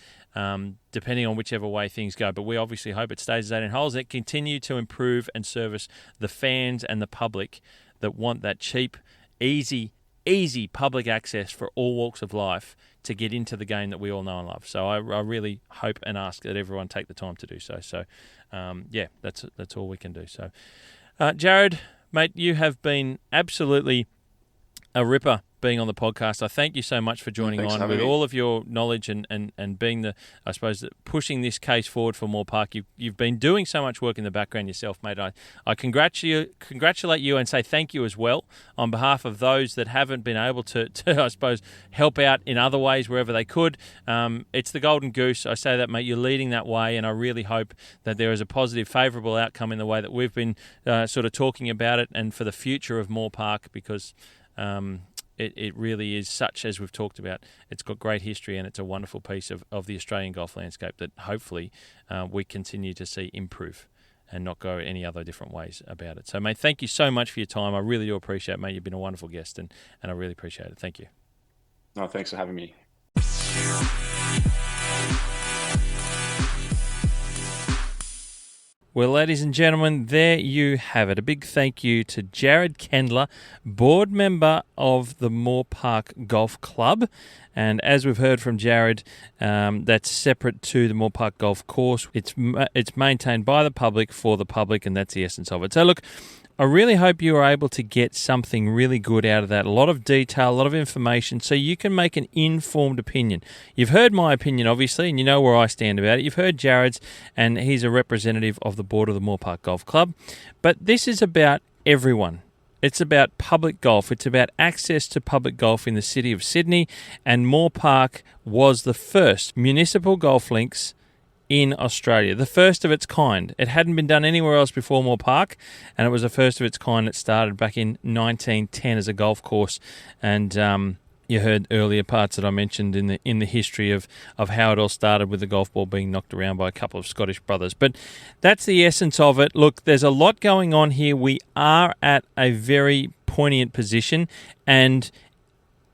[SPEAKER 1] depending on whichever way things go. But we obviously hope it stays as 18 holes, and it continue to improve and service the fans and the public that want that cheap, easy public access for all walks of life to get into the game that we all know and love. So I really hope and ask that everyone take the time to do so. So, that's all we can do. So, Jared, mate, you have been absolutely a ripper being on the podcast. I thank you so much for joining on with all of your knowledge and being I suppose, pushing this case forward for Moore Park. You've been doing so much work in the background yourself, mate. I congratulate you and say thank you as well on behalf of those that haven't been able to I suppose, help out in other ways wherever they could. It's the Golden Goose. I say that, mate. You're leading that way, and I really hope that there is a positive, favourable outcome in the way that we've been sort of talking about it and for the future of Moore Park, because it really is such, as we've talked about, it's got great history and it's a wonderful piece of the Australian golf landscape that hopefully we continue to see improve and not go any other different ways about it. So, mate, thank you so much for your time. I really do appreciate it, mate. You've been a wonderful guest and I really appreciate it. Thank you.
[SPEAKER 2] No, thanks for having me.
[SPEAKER 1] Well, ladies and gentlemen, there you have it. A big thank you to Jared Kendler, board member of the Moore Park Golf Club. And as we've heard from Jared, that's separate to the Moore Park Golf Course. It's maintained by the public for the public, and that's the essence of it. So look, I really hope you are able to get something really good out of that. A lot of detail, a lot of information, so you can make an informed opinion. You've heard my opinion, obviously, and you know where I stand about it. You've heard Jared's, and he's a representative of the board of the Moore Park Golf Club. But this is about everyone. It's about public golf. It's about access to public golf in the city of Sydney, and Moore Park was the first municipal golf links in Australia, the first of its kind. It hadn't been done anywhere else before Moore Park, and it was the first of its kind. It started back in 1910 as a golf course, and you heard earlier parts that I mentioned in the history of how it all started, with the golf ball being knocked around by a couple of Scottish brothers. But that's the essence of it. Look, there's a lot going on here. We are at a very poignant position, and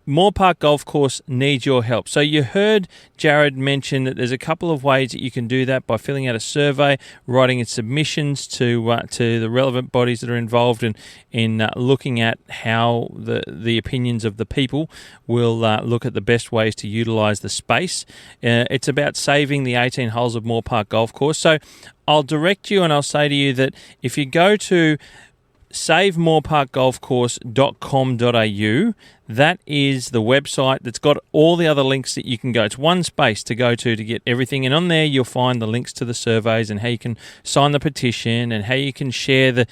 [SPEAKER 1] Moore Park Golf Course needs your help. So you heard Jared mention that there's a couple of ways that you can do that: by filling out a survey, writing in submissions to the relevant bodies that are involved in looking at how the opinions of the people will look at the best ways to utilise the space. It's about saving the 18 holes of Moore Park Golf Course. So I'll direct you and I'll say to you that if you go to savemoreparkgolfcourse.com.au. That is the website that's got all the other links that you can go. It's one space to go to get everything, and on there you'll find the links to the surveys and how you can sign the petition and how you can share the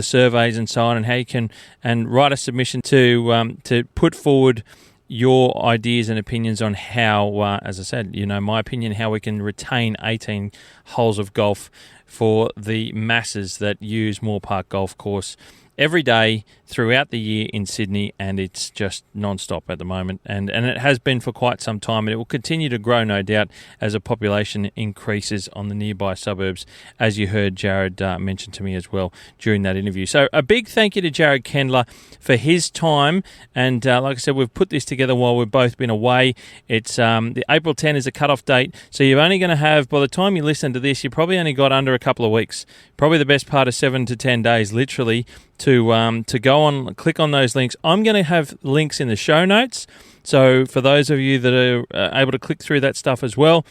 [SPEAKER 1] surveys and so on, and how you can write a submission to put forward your ideas and opinions on how, as I said, my opinion, how we can retain 18 holes of golf for the masses that use Moore Park Golf Course every day throughout the year in Sydney, and it's just non-stop at the moment, and it has been for quite some time, and it will continue to grow, no doubt, as a population increases on the nearby suburbs, as you heard Jared mention to me as well during that interview. So a big thank you to Jared Kendler for his time, and like I said, we've put this together while we've both been away. It's the April 10 is a cut-off date, so you're only going to have, by the time you listen to this, you probably only got under a couple of weeks, probably the best part of 7 to 10 days, literally, to go on, click on those links. I'm going to have links in the show notes, so for those of you that are able to click through that stuff as well.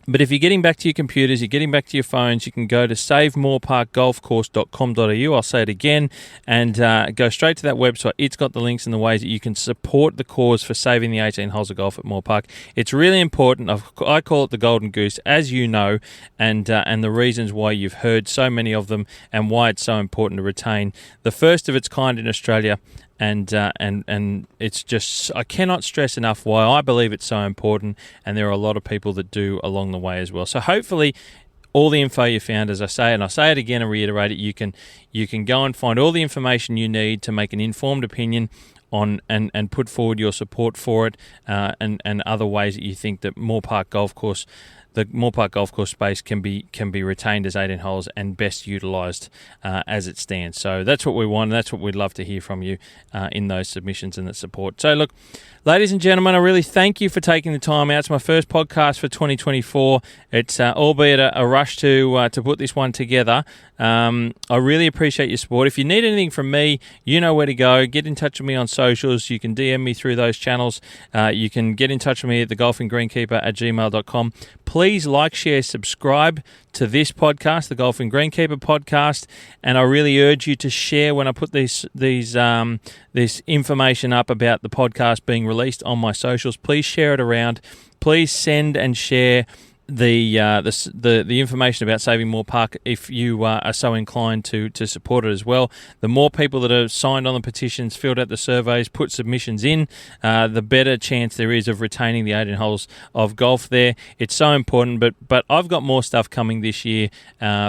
[SPEAKER 1] But if you're getting back to your computers, you're getting back to your phones, you can go to savemoreparkgolfcourse.com.au. I'll say it again, and go straight to that website. It's got the links and the ways that you can support the cause for saving the 18 holes of golf at Moore Park. It's really important. I call it the Golden Goose, as you know, and the reasons why you've heard so many of them, and why it's so important to retain the first of its kind in Australia. And it's just, I cannot stress enough why I believe it's so important, and there are a lot of people that do along the way as well. So hopefully all the info you found, as I say, and I say it again and reiterate it, you can go and find all the information you need to make an informed opinion on and put forward your support for it, and other ways that you think that Moore Park Golf Course, the Moore Park Golf Course space can be retained as 18 holes and best utilised as it stands. So that's what we want, and that's what we'd love to hear from you in those submissions and that support. So look, ladies and gentlemen, I really thank you for taking the time out. It's my first podcast for 2024. It's albeit a rush to put this one together. I really appreciate your support. If you need anything from me, you know where to go. Get in touch with me on socials. You can DM me through those channels. You can get in touch with me at thegolfinggreenkeeper@gmail.com. Please please like, share, subscribe to this podcast, the Golf and Greenkeeper podcast, and I really urge you to share when I put this information up about the podcast being released on my socials. Please share it around. Please send and share the information about saving more park if you are so inclined to support it as well. The more people that have signed on the petitions, filled out the surveys, put submissions in, the better chance there is of retaining the 18 holes of golf there. It's so important, but I've got more stuff coming this year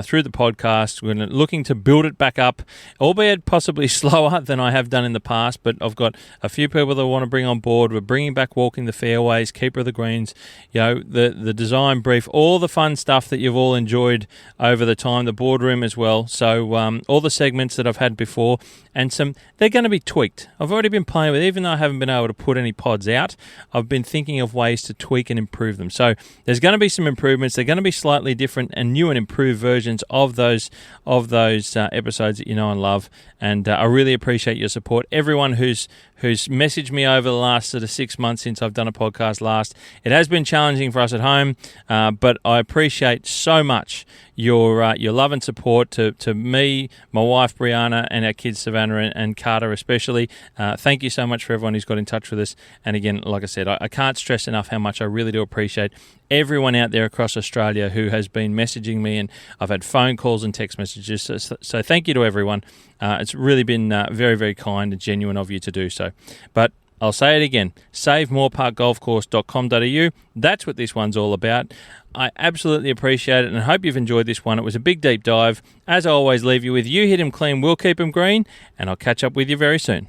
[SPEAKER 1] through the podcast. We're looking to build it back up, albeit possibly slower than I have done in the past, but I've got a few people that I want to bring on board. We're bringing back Walking the Fairways, Keeper of the Greens, the design brief, all the fun stuff that you've all enjoyed over the time, the boardroom as well. So all the segments that I've had before, and they're going to be tweaked. I've already been playing with, even though I haven't been able to put any pods out, I've been thinking of ways to tweak and improve them. So there's going to be some improvements. They're going to be slightly different and new and improved versions of those episodes that you know and love. And I really appreciate your support. Everyone who's messaged me over the last sort of 6 months since I've done a podcast last. It has been challenging for us at home, but I appreciate so much your love and support to me, my wife Brianna, and our kids Savannah and Carter especially. Thank you so much for everyone who's got in touch with us. And again, like I said, I can't stress enough how much I really do appreciate everyone out there across Australia who has been messaging me, and I've had phone calls and text messages. So thank you to everyone. It's really been very, very kind and genuine of you to do so. But I'll say it again, savemoreparkgolfcourse.com.au. That's what this one's all about. I absolutely appreciate it, and I hope you've enjoyed this one. It was a big deep dive. As I always leave you with, you hit 'em clean, we'll keep 'em green, and I'll catch up with you very soon.